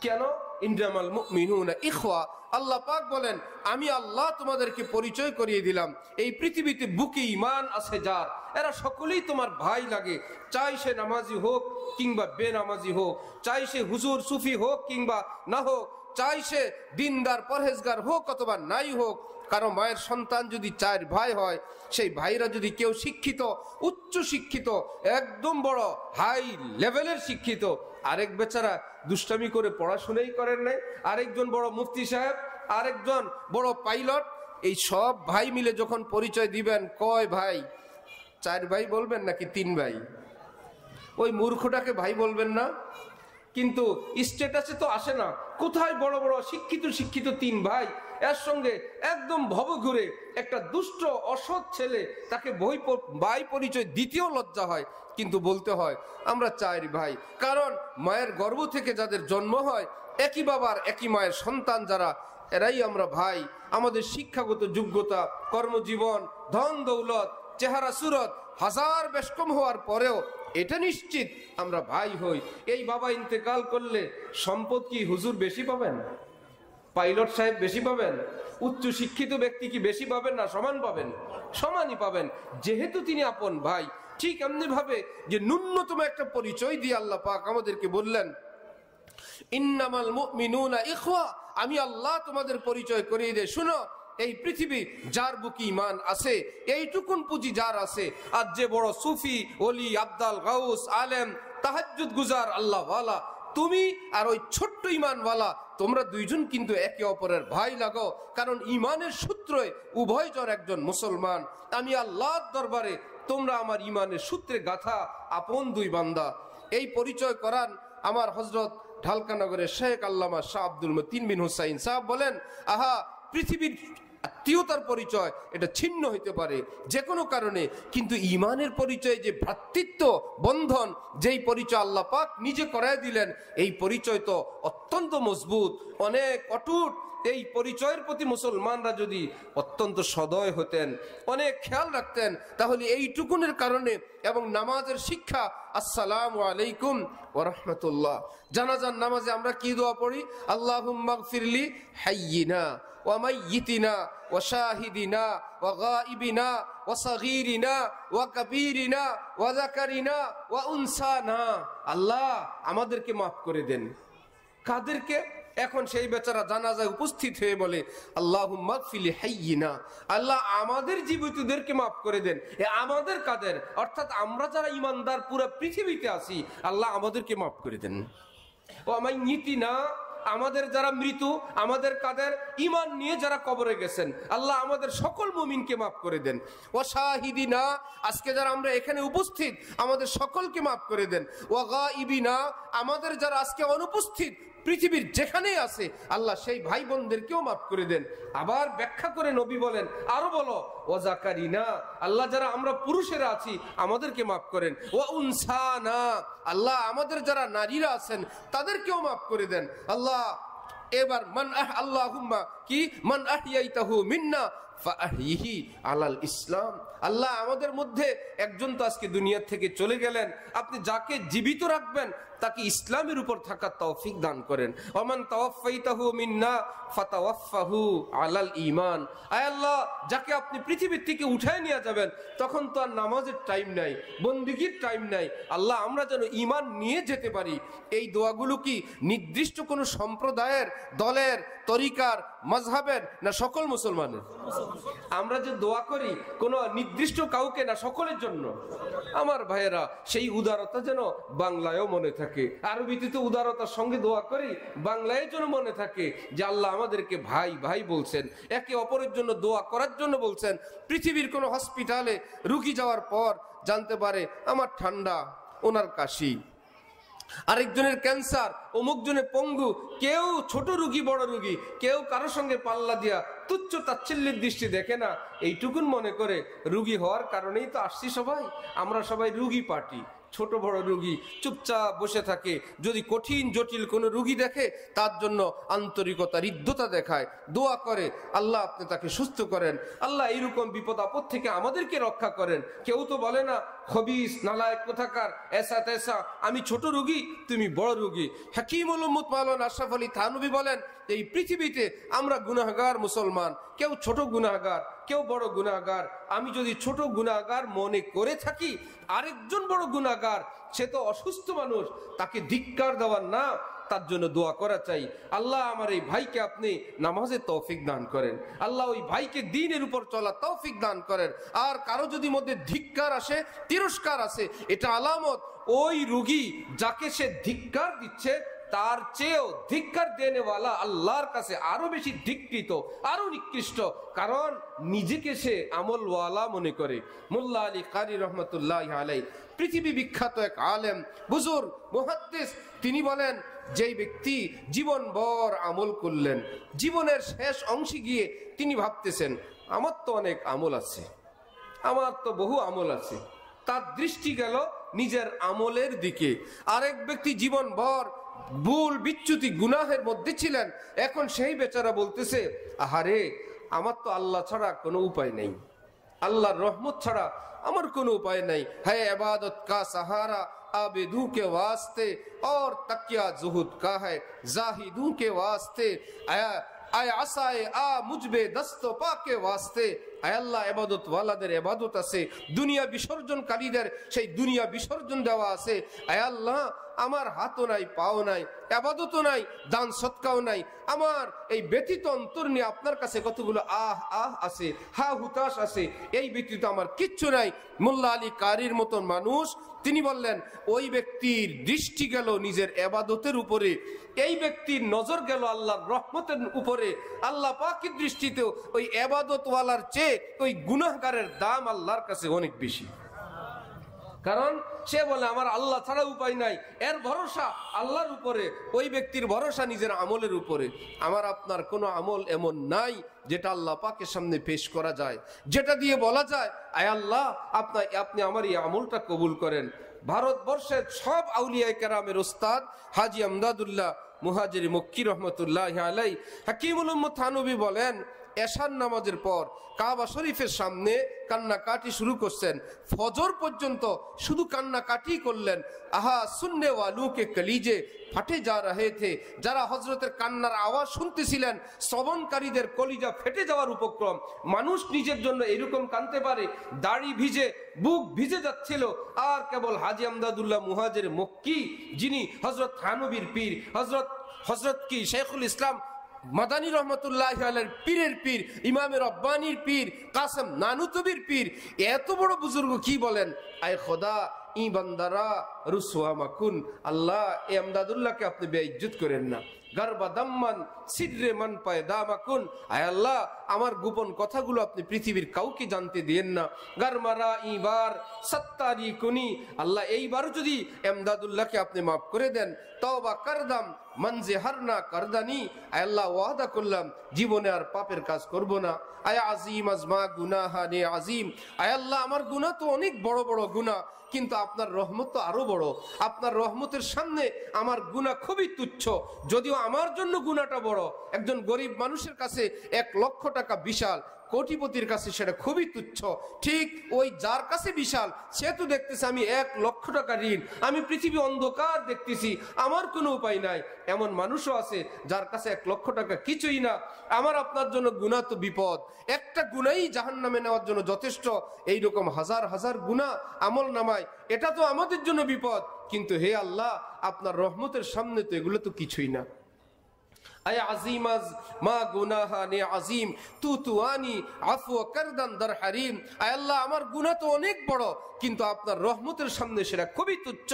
কেন? ইন্নামাল মুমিনুনা ইখওয়া, আল্লাহ পাক বলেন আমি আল্লাহ তোমাদেরকে পরিচয় করিয়ে দিলাম, এই পৃথিবীতে বুকে ঈমান আছে যার, এরা সকলেই তোমার ভাই লাগে, চাই সে নামাজি হোক কিংবা বেনামাজি হোক, চাই সে হুজুর সুফি হোক কিংবা না হোক, চাই সে দিনদার পরহেজগার হোক অথবা নাই হোক। কারণ মায়ের সন্তান যদি চার ভাই হয়, সেই ভাইরা যদি কেউ শিক্ষিত, উচ্চ শিক্ষিত, একদম বড় হাই লেভেলের শিক্ষিত, আরেক বেচারা দুষ্টামি করে পড়াশোনাই করেন নাই, আরেকজন বড় মুফতি সাহেব, আরেকজন বড় পাইলট, এই সব ভাই মিলে যখন পরিচয় দিবেন, কয় ভাই? চার ভাই বলবেন নাকি তিন ভাই? ওই মূর্খটাকে ভাই বলবেন না? কিন্তু স্ট্যাটাসে তো আসে না। কোথায় বড় বড় শিক্ষিত তিন ভাই, এর সঙ্গে একদম ভবঘুরে একটা দুষ্ট অসৎ ছেলে, তাকে ভাই পরিচয় দ্বিতীয় লজ্জা হয়, কিন্তু বলতে হয় আমরা চার ভাই। কারণ মায়ের গর্ভ থেকে যাদের জন্ম হয়, একই বাবার একই মায়ের সন্তান যারা, এরাই আমরা ভাই। আমাদের শিক্ষাগত যোগ্যতা, কর্মজীবন, ধন দৌলত, চেহারা সুরত হাজার বেশকম হওয়ার পরেও এটা নিশ্চিত আমরা ভাই হই। এই বাবা ইন্তেকাল করলে সম্পদ কি হুজুর বেশি পাবেন? পাইলট সাহেব বেশি পাবেন? উচ্চ শিক্ষিত ব্যক্তি কি বেশি পাবেন না সমান পাবেন? সমানই পাবেন, যেহেতু তিনি আপন ভাই। ঠিক এমনি ভাবে যে ন্যূনতম একটা পরিচয় দিয়ে আল্লাহ পাক আমাদেরকে বললেন ইন্নামাল মুমিনুনা ইখওয়া, আমি আল্লাহ তোমাদের পরিচয় করিয়ে দেই। শুনো, এই পৃথিবী যার বুকে ঈমান আছে, এইটুকুন পুঁজি যার আছে, আর যে বড় সুফি, ওলি, আব্দাল, গাউস, আলেম, তাহাজ্জুদ গুজার আল্লাহ ওয়ালা, তুমি আর ওই ছোট্ট ঈমানওয়ালা, তোমরা দুইজন কিন্তু একে অপরের ভাই লাগো। কারণ ঈমানের সূত্রে উভয়জন একজন মুসলমান। আমি আল্লাহর দরবারে তোমরা আমার ঈমানের সূত্রে গাথা আপন দুই বান্দা। এই পরিচয় করান আমার হযরত ঢালকানগরের শেখ আল্লামা শাহ আব্দুল মতিন বিন হুসাইন সাহেব বলেন, আহা, পৃথিবীর আত্মীয়তার পরিচয় এটা ছিন্ন হইতে পারে যে কোনো কারণে, কিন্তু ঈমানের পরিচয় যে ভ্রাতৃত্ব বন্ধন, যেই পরিচয় আল্লাহ পাক নিজে করায় দিলেন, এই পরিচয় তো অত্যন্ত মজবুত, অনেক অটুট। এই পরিচয়ের প্রতি মুসলমানরা যদি অত্যন্ত সদয় হতেন, অনেক খেয়াল রাখতেন, তাহলে এইটুকুনের কারণে এবং নামাজের শিক্ষা, আসসালামু আলাইকুম ওয়া রাহমাতুল্লাহ। জানাজার নামাজে আমরা কি দোয়া পড়ি? আল্লাহুম্মা গফিরলি হাইয়িনা ওয়া মাইয়িতিনা ওয়া শাহিদিনা ওয়া গায়িবিনা ওয়া সাগীরিনা ওয়া কাবীরিনা ওয়া যাকারিনা ওয়া উনসানা। আল্লাহ আমাদেরকে মাফ করে দেন। কাদেরকে? এখন সেই বেচারা জানাজায় উপস্থিত হয়ে বলে আল্লাহুম্মা গফিরলি হাইয়িনা, আল্লাহ আমাদের জীবিতদেরকে মাফ করে দেন। আমাদের কাদের? অর্থাৎ আমরা যারা ঈমানদার পুরো পৃথিবীতে আছি, আল্লাহ আমাদেরকে মাফ করে দেন। ওয়া মাইয়িতিনা, আমাদের যারা মৃত্যু, আমাদের কাদের ঈমান নিয়ে যারা কবরে গেছেন, আল্লাহ আমাদের সকল মুমিনকে মাফ করে দেন। ওয়া শাহিদিনা, আজকে যারা আমরা এখানে উপস্থিত আমাদের সকলকে মাফ করে দেন। ওয়া গাইবিনা, আমাদের যারা আজকে অনুপস্থিত পৃথিবীর যেখানেই আছে আল্লাহ সেই ভাই বোনদেরকেও মাফ করে দেন। আবার ব্যাখ্যা করে নবী বলেন, আরো বলো, ওয়া যাকারিনা, আল্লাহ যারা আমরা পুরুষেরা আছি আমাদেরকে মাফ করেন। ওয়া উনসানা, আল্লাহ আমাদের যারা নারীরা আছেন তাদেরকেও মাফ করে দেন। আল্লাহ এবার আল্লাহুম্মা কি মান আহইয়াইতাহু মিন্না ফাআহইহি আলাল ইসলাম, আল্লাহ আমাদের মধ্যে একজন তো আজকে দুনিয়া থেকে চলে গেলেন, আপনি যাকে জীবিত রাখবেন তাকে ইসলামের উপর থাকার তৌফিক দান করেন। ওমান তাওয়াফাইতাহু মিন্না ফাতাওয়াফাহু আলাল ঈমান, আয় আল্লাহ যাকে আপনি পৃথিবীর থেকে উঠায় নিয়ে যাবেন তখন তো আর নামাজের টাইম নাই, বন্দেগীর টাইম নাই, আল্লাহ আমরা যেন ঈমান নিয়ে যেতে পারি। এই দোয়াগুলো কি নির্দিষ্ট কোনো সম্প্রদায়ের, দলের, তরিকার, মাযহাবের না সকল মুসলমানের? আমরা যে দোয়া করি কোনো নির্দিষ্ট কাউকে না, সকলের জন্য। আমার ভাইয়েরা, সেই উদারতা যেন বাংলায়ও মনে থাকে, আরবিতে তো উদারতার সঙ্গে দোয়া করি, বাংলায় যেন মনে থাকে যে আল্লাহ আমাদেরকে ভাই ভাই বলছেন, একে অপরের জন্য দোয়া করার জন্য বলছেন। পৃথিবীর কোনো হসপিটালে রুগী যাওয়ার পর জানতে পারে আমার ঠান্ডা, ওনার কাশি, আরেকজনের ক্যান্সার, অমুক জনে পঙ্গু, কেউ ছোট রুগী বড় রুগী, কেউ কারোর সঙ্গে পাল্লা দিয়া তুচ্ছ তাচ্ছিল্যের দৃষ্টি দেখে না। এইটুকুন মনে করে রুগী হওয়ার কারণেই তো আসছি সবাই, আমরা সবাই রুগী পার্টি। ছোট বড় রুগী চুপচাপ বসে থাকে, যদি কঠিন জটিল কোনো রুগী দেখে তার জন্য আন্তরিকতা, হৃদ্যতা দেখায়, দোয়া করে আল্লাহ আপনি তাকে সুস্থ করেন, আল্লাহ এইরকম বিপদ আপদ থেকে আমাদেরকে রক্ষা করেন। কেউ তো বলে না খবিস নালায়েক কোথাকার, এসা তেসা, আমি ছোট রুগী তুমি বড় রুগী। হাকিমুল উম্মত মাওলানা আশরাফ আলী থানভী বলেন, এই পৃথিবীতে আমরা গুনাহগার মুসলমান, কেউ ছোট গুনাহগার কেউ বড় গুনাহগার। আমি যদি ছোট গুনাহগার মনে করে থাকি, আরেকজন বড় গুনাহগার, সে তো অসুস্থ মানুষ, তাকে ধিক্কার দেওয়ার না, তার জন্য দোয়া করা চাই। আল্লাহ আমার এই ভাইকে আপনি নামাজে তৌফিক দান করেন, আল্লাহ ওই ভাইকে দ্বীনের উপর চলা তৌফিক দান করেন। আর কারো যদি মধ্যে ধিক্কার আসে, তিরস্কার আসে, এটা আলামত ওই রোগী যাকে সে ধিক্কার দিচ্ছে তার চেয়েও ধিক্কার দেনেওয়ালা আল্লাহর কাছে আরো বেশি ধিক্কৃত, আরো নিকৃষ্ট, কারণ নিজেকে সে আমলওয়ালা মনে করে। মোল্লা আলী কারি রহমতুল্লাহ আলাই, পৃথিবী বিখ্যাত এক আলেম, বুজুর্গ, মুহাদ্দিস, তিনি বলেন যেই ব্যক্তি জীবনভর আমল করলেন, জীবনের শেষ অংশে গিয়ে তিনি ভাবতেছেন আমার তো অনেক আমল আছে, আমার তো বহু আমল আছে, তার দৃষ্টি গেল নিজের আমলের দিকে। আরেক ব্যক্তি জীবনভর ভুল বিচ্যুতি গুনাহের মধ্যে ছিলেন, এখন সেই বেচারা বলতেছে আহারে আমার তো আল্লাহ ছাড়া কোনো উপায় নেই, আল্লাহর রহমত ছাড়া আমার কোনো উপায় নাই, है इबादत का सहारा आबिदू के वास्ते और तकिया जुहुद का है जाहिदू के वास्ते आय आसाए आ मुझबे दस्तो पाके वास्ते। আয় আল্লাহ ইবাদত ওয়ালাদের ইবাদত আছে, দুনিয়া বিসর্জনকারীদের সেই দুনিয়া বিসর্জন দেওয়া আছে। আয় আল্লাহ আমার হাতও নাই, পাও নাই, ইবাদতও নাই, দান সদকাও নাই, আমার এই ব্যতীত অন্তর নিয়ে আপনার কাছে কতগুলো আহ আহ আছে, হা হুতাশ আছে, এই ব্যতীত আমার কিচ্ছু নাই। মোল্লা আলী কারির মতন মানুষ, তিনি বললেন ওই ব্যক্তির দৃষ্টি গেল নিজের ইবাদতের উপরে, এই ব্যক্তির নজর গেল আল্লাহর রহমতের উপরে। আল্লাহ পাকের দৃষ্টিতেও ওই ইবাদত ওয়ালার চেয়ে ওই গুনাহগারের দাম আল্লাহর কাছে অনেক বেশি, কারণ সে বলে আমার আল্লাহ ছাড়া উপায় নাই, এর ভরসা আল্লাহর উপরে, ওই ব্যক্তির ভরসা নিজের আমলের উপরে। আমার আপনার কোনো আমল এমন নাই যেটা আল্লাহ পাকের সামনে পেশ করা যায়, যেটা দিয়ে বলা যায় আয় আল্লাহ আপনি আমার এই আমলটা কবুল করেন। ভারতবর্ষের সব আউলিয়া কেরামের ওস্তাদ হাজী আমদাদুল্লাহ মুহাজিরি মক্কি রহমতুল্লাহ আলাই, হাকিমুল উম্মত থানভী বলেন এশার নামাজের পর কাবা শরীফের সামনে কান্নাকাটি শুরু করছেন, ফজর পর্যন্ত শুধু কান্নাকাটি করলেন। আহা সুননে ওয়ালু কে কলিজে ফাটে যা রহে থে, যারা হজরতের কান্নার আওয়াজ শুনতেছিলেন শ্রবণকারীদের কলিজা ফেটে যাওয়ার উপক্রম। মানুষ নিজের জন্য এরকম কাঁদতে পারে, দাড়ি ভিজে বুক ভিজে যাচ্ছিল। আর কেবল হাজী আমদাদুল্লাহ মুহাজির মক্কি, যিনি হজরত থানভীর পীর, হজরত কি শেখুল ইসলাম মাদানী রহমতুল্লাহ আলাইহির পীরের পীর, ইমামে রব্বানির পীর, কাসেম নানুতুবির পীর, এত বড় বুজুর্গ কি বলেন আয় খোদা ই বান্দারা রুসওয়া মাকুন, আল্লাহ এই এমদাদুল্লাহকে আপনি বেইজ্জত করেন না। গারবা দাম্মান সিররে মান পায়দা মাকুন, আয় আল্লাহ আমার গোপন কথাগুলো আপনি পৃথিবীর কাউকে জানতে দিয়েন না। গারমারা ইবার সত্তারি কুনি, আল্লাহ এইবারও যদি এমদাদুল্লাহকে আপনি মাফ করে দেন, তওবা করদাম মনজে হারনা করদানি, আয় আল্লাহ ওয়াদা করলাম জীবনে আর পাপের কাজ করব না। আয় আজিম আজমা গুনাহা নে আজিম, আয় আল্লাহ আমার গুনাহ তো অনেক বড় বড় গুনাহ, কিন্তু আপনার রহমত তো আরো বড়। আপনার রহমতের সামনে আমার গুনাহ খুবই তুচ্ছ, যদিও আমার জন্য গুনাহটা বড়। একজন গরিব মানুষের কাছে 1 লক্ষ টাকা বিশাল, কোটিপতির কাছে সেটা খুবই তুচ্ছ। ঠিক ওই যার কাছে বিশাল, সে তো দেখতেছে আমি 1 লক্ষ টাকা ঋণ, আমি পৃথিবী অন্ধকার দেখতেছি, আমার কোনো উপায় নাই। এমন মানুষও আছে যার কাছে 1 লক্ষ টাকা কিছুই না। আমার আপনার জন্য গুনাহ তো বিপদ, একটা গুনাহই জাহান্নামে নেওয়ার জন্য যথেষ্ট। এইরকম হাজার হাজার গুনাহ আমল নামায়, এটা তো আমাদের জন্য বিপদ। কিন্তু হে আল্লাহ, আপনার রহমতের সামনে তো এগুলো তো কিছুই না। আয় আজিম আজ মা গুনাহা নে আজিম তু তুয়ানি আফু করদান দর হারিম, আয় আল্লাহ আমার গুনাহ তো অনেক বড়, কিন্তু আপনার রহমতের সামনে সেটা খুবই তুচ্ছ।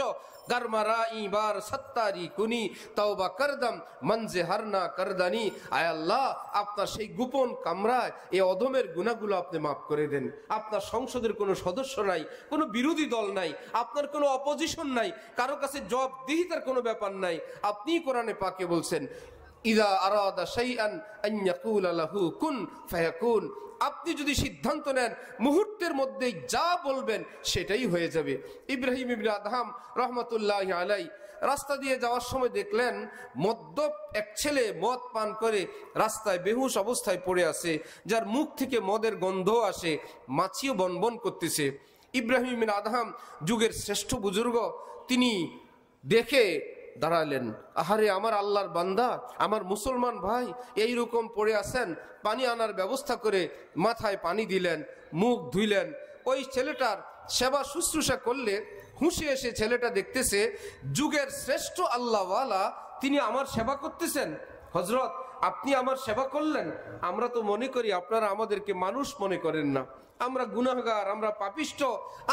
গারমারা ইবার সত্তারি কুনি তওবা করদাম মনজে হারনা করদানি, আয় আল্লাহ আপনার সেই গোপন কামরায় এই অধমের গুনাহগুলো আপনি মাফ করে দেন। আপনার সংসদের কোনো সদস্য নাই, কোনো বিরোধী দল নাই, আপনার কোনো অপোজিশন নাই, কারো কাছে জবাবদিহিতার কোনো ব্যাপার নাই। আপনি কোরআনে পাকে বলছেন ইদা আরাদা শাইআন আন ইয়াকুলা লাহু কুন ফায়াকুন, আপনি যদি সিদ্ধান্ত নেন মুহূর্তের মধ্যেই যা বলবেন সেটাই হয়ে যাবে। ইব্রাহিম ইবনে আদহাম রহমতুল্লাহি আলাইহি রাস্তা দিয়ে যাওয়ার সময় দেখলেন মদ্যপ এক ছেলে মদ পান করে রাস্তায় বেহুশ অবস্থায় পড়ে আছে, যার মুখ থেকে মদের গন্ধ আসে, মাছিও বনবন করতেছে। ইব্রাহিম ইবনে আদহাম যুগের শ্রেষ্ঠ বুজুর্গ, তিনি দেখে দাঁড়ালেন, আহারে আমার আল্লাহর বান্দা, আমার মুসলমান ভাই এইরকম পড়ে আছেন। পানি আনার ব্যবস্থা করে মাথায় পানি দিলেন, মুখ ধুইলেন। ওই ছেলেটার সেবা শুশ্রূষা করলে হুঁশে এসে ছেলেটা দেখতেছে যুগের শ্রেষ্ঠ আল্লাহওয়ালা তিনি আমার সেবা করতেছেন। হযরত আপনি আমার সেবা করলেন, আমরা তো মনে করি আপনারা আমাদেরকে মানুষ মনে করেন না, আমরা গুনাহগার, আমরা পাপিষ্ট,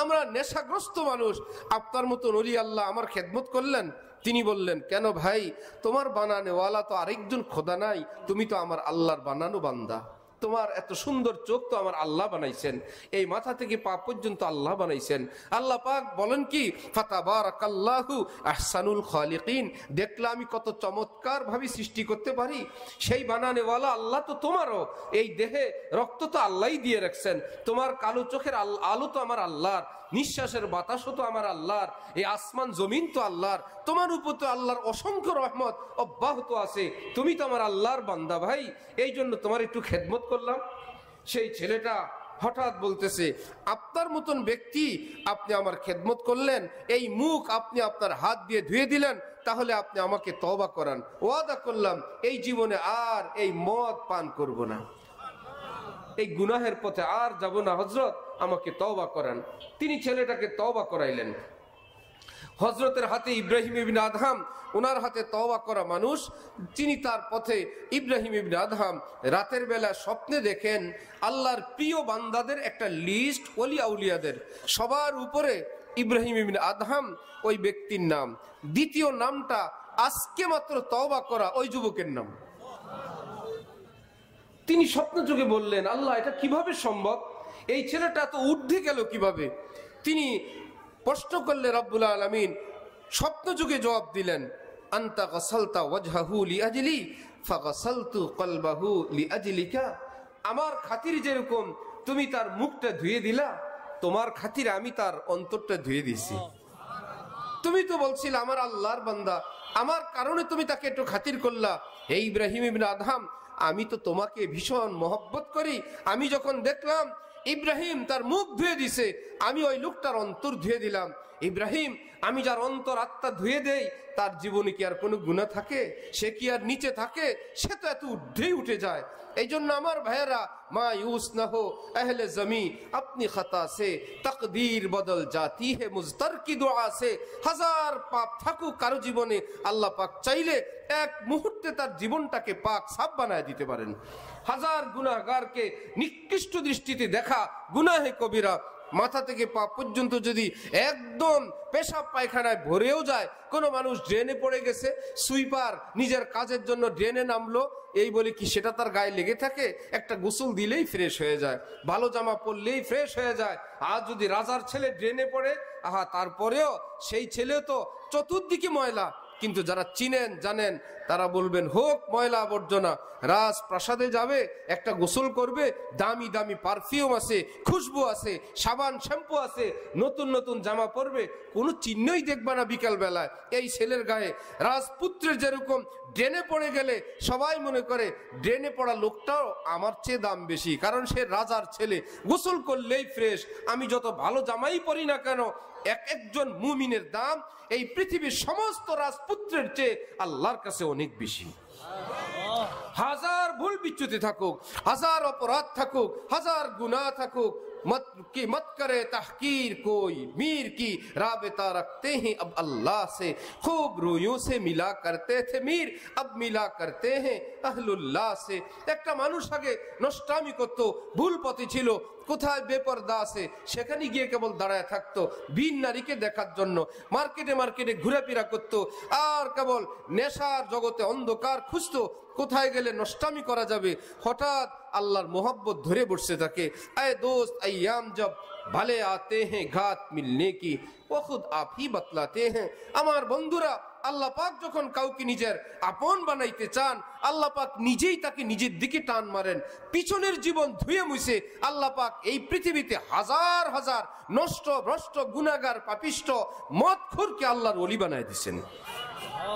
আমরা নেশাগ্রস্ত মানুষ। আপনার মতন ওলি আল্লাহ আমার খেদমত করলেন। তিনি বললেন, কেন ভাই, তোমার বানানেওয়ালা তো আরেকজন খোদা নাই, তুমি তো আমার আল্লাহর বানানো বান্দা। তোমার এত সুন্দর চোখ তো আমার আল্লাহ বানাইছেন, এই মাথা থেকে পা পর্যন্ত আল্লাহ বানাইছেন। আল্লাহ পাক বলেন কি, ফাতাবারাকাল্লাহু আহসানুল খালিকিন, দেখলে আমি কত চমৎকার ভাবে সৃষ্টি করতে পারি। সেই বানানেওয়ালা আল্লাহ তো তোমারও, এই দেহে রক্ত তো আল্লাহই দিয়ে রাখছেন, তোমার কালো চোখের আলো তো আমার আল্লাহর, নিঃশ্বাসের বাতাসও তো আমার আল্লাহর, এই আসমান জমিন তো আল্লাহর, তোমার উপর তো আল্লাহর অসংখ্য রহমত অব্যাহত আছে, তুমি তো আমার আল্লাহর বান্দা ভাই, এই জন্য তোমার একটু খেদমত করলাম। সেই ছেলেটা হঠাৎ বলতেছে, আপনার মতন ব্যক্তি আপনি আমার খেদমত করলেন, এই মুখ আপনি আপনার হাত দিয়ে ধুয়ে দিলেন, তাহলে আপনি আমাকে তওবা করান, ওয়াদা করলাম এই জীবনে আর এই মদ পান করব না, এই গুনাহের পথে আর যাব না, হযরত আমাকে তওবা করান। তিনি ছেলেটাকে তওবা করাইলেন। হযরতের হাতে ইব্রাহিম ইবনে আদহাম, ওনার হাতে তওবা করা মানুষ, তিনি তার পথে। ইব্রাহিম ইবনে আদহাম রাতের বেলা স্বপ্নে দেখেন আল্লাহর প্রিয় বান্দাদের একটা লিস্ট, ওলি আউলিয়াদের, সবার উপরে ইব্রাহিম ইবনে আদহাম ওই ব্যক্তির নাম, দ্বিতীয় নামটা আজকে মাত্র তওবা করা ওই যুবকের নাম। তিনি স্বপ্ন যুগে বললেন, আল্লাহ এটা কিভাবে সম্ভব, এই ছেলেটা তো ঊর্ধ্বে গেল কিভাবে? তিনি প্রশ্ন করলে রব্বুল আলামিন স্বপ্ন যুগে জবাব দিলেন, আনতা গাসালতা ওয়াজহাহু লিআজলি ফাগাসালতু কলবাহু লিআজলিকা, আমার খাতির যেরকম তুমি তার মুখটা ধুয়ে দিলা, তোমার খাতিরে আমি তার অন্তরটা ধুয়ে দিছি। তুমি তো বলছিলে আমার আল্লাহর বান্দা, আমার কারণে তুমি তাকে একটু খাতির করলা। হে ইব্রাহিম ইবনে আদহাম, আমি তো তোমাকে ভীষণ মহব্বত করি, আমি যখন দেখলাম ইব্রাহিম তার মুখ ধুয়ে দিছে, আমি ওই লোকটার অন্তর ধুয়ে দিলাম। ইব্রাহিম, আমি যার অন্তর আত্মা ধুয়ে দেই, তার জীবনে কি আর কোনো গুনাহ থাকে? সে কি আর নিচে থাকে? সে তো এত ঊর্ধ্বেই উঠে যায়। এই জন্য আমার ভাইয়েরা, মায়ুস না হো আহলে জমি, আপনি খতা সে তকদীর বদল জাতি হে মুজতার কি দোয়া সে। হাজার পাপ থাকুক কারো জীবনে, আল্লাহ পাক চাইলে এক মুহূর্তে তার জীবনটাকে পাক সাফ বানায় দিতে পারেন। হাজার গুনাহগারকে নিকৃষ্ট দৃষ্টিতে দেখা গুনাহে কবিরা, মাথা থেকে পা পর্যন্ত যদি একদম পেশাব পায়খানায় ভরেও যায়, কোনো মানুষ ড্রেনে পড়ে গেছে, সুইপার নিজের কাজের জন্য ড্রেনে নামলো, এই বলে কি সেটা তার গায়ে লেগে থাকে? একটা গোসল দিলেই ফ্রেশ হয়ে যায়, ভালো জামা পরলেই ফ্রেশ হয়ে যায়। আর যদি রাজার ছেলে ড্রেনে পড়ে, আহা, তারপরেও সেই ছেলে তো চতুর্দিকে ময়লা, কিন্তু যারা চিনেন জানেন তারা বলবেন হোক ময়লা আবর্জনা, রাজপ্রাসাদে যাবে, একটা গোসল করবে, দামি দামি পারফিউম আছে, খুশবু আছে, সাবান শ্যাম্পু আছে, নতুন নতুন জামা পরবে, কোনো চিহ্নই দেখবা না বিকাল বেলায় এই ছেলের গায়ে। রাজপুত্রের যেরকম ড্রেনে পড়ে গেলে সবাই মনে করে ড্রেনে পড়া লোকটাও আমার চেয়ে দাম বেশি, কারণ সে রাজার ছেলে, গোসল করলেই ফ্রেশ। আমি যত ভালো জামাই পরি না কেন, এক একজন মুমিনের দাম এই পৃথিবীর সমস্ত রাজপুত্রের চেয়ে আল্লাহর কাছে অনেক বেশি। হাজার ভুল বিচ্যুতি থাকুক, হাজার অপরাধ থাকুক, হাজার গুনাহ থাকুক, मत करे तहकीर कोई, मीर की राबता रखते हैं अब अल्लाह से, खूब रूयों से मिला करते थे मीर, अब मिला करते हैं अहलुल्लाह से। একটা মানুষ আগে নষ্টামি করতো, ভুল পথে ছিল, কোথায় বেপরদা আছে সেখানে গিয়ে কেবল দাঁড়ায় থাকতো, ভিন নারীকে দেখার জন্য মার্কেটে মার্কেটে ঘুরেফেরা করতো, আর কেবল নেশার জগতে অন্ধকার খুঁজতো, কোথায় গেলে নষ্টামি করা যাবে। হঠাৎ আল্লাহর মোহব্বত ধরে বসে থাকে। আয় দোস্ত, আইয়াম জব ভালে আতে হ্যাঁ ঘাত মিলনে কি ও খুদ আপ হি বতলাতে হ্যাঁ। আমার বন্ধুরা, আল্লাহ পাক যখন কাউকে নিজের আপন বানাইতে চান, আল্লাহ পাক নিজেই তাকে নিজের দিকে টান মারেন। পিছনের জীবন ধুয়ে মুছে আল্লাহ পাক এই পৃথিবীতে হাজার হাজার নষ্ট ভ্রষ্ট গুনাহগার পাপিষ্ট মদখোরকে আল্লাহর ওলি বানায় দিয়েছেন।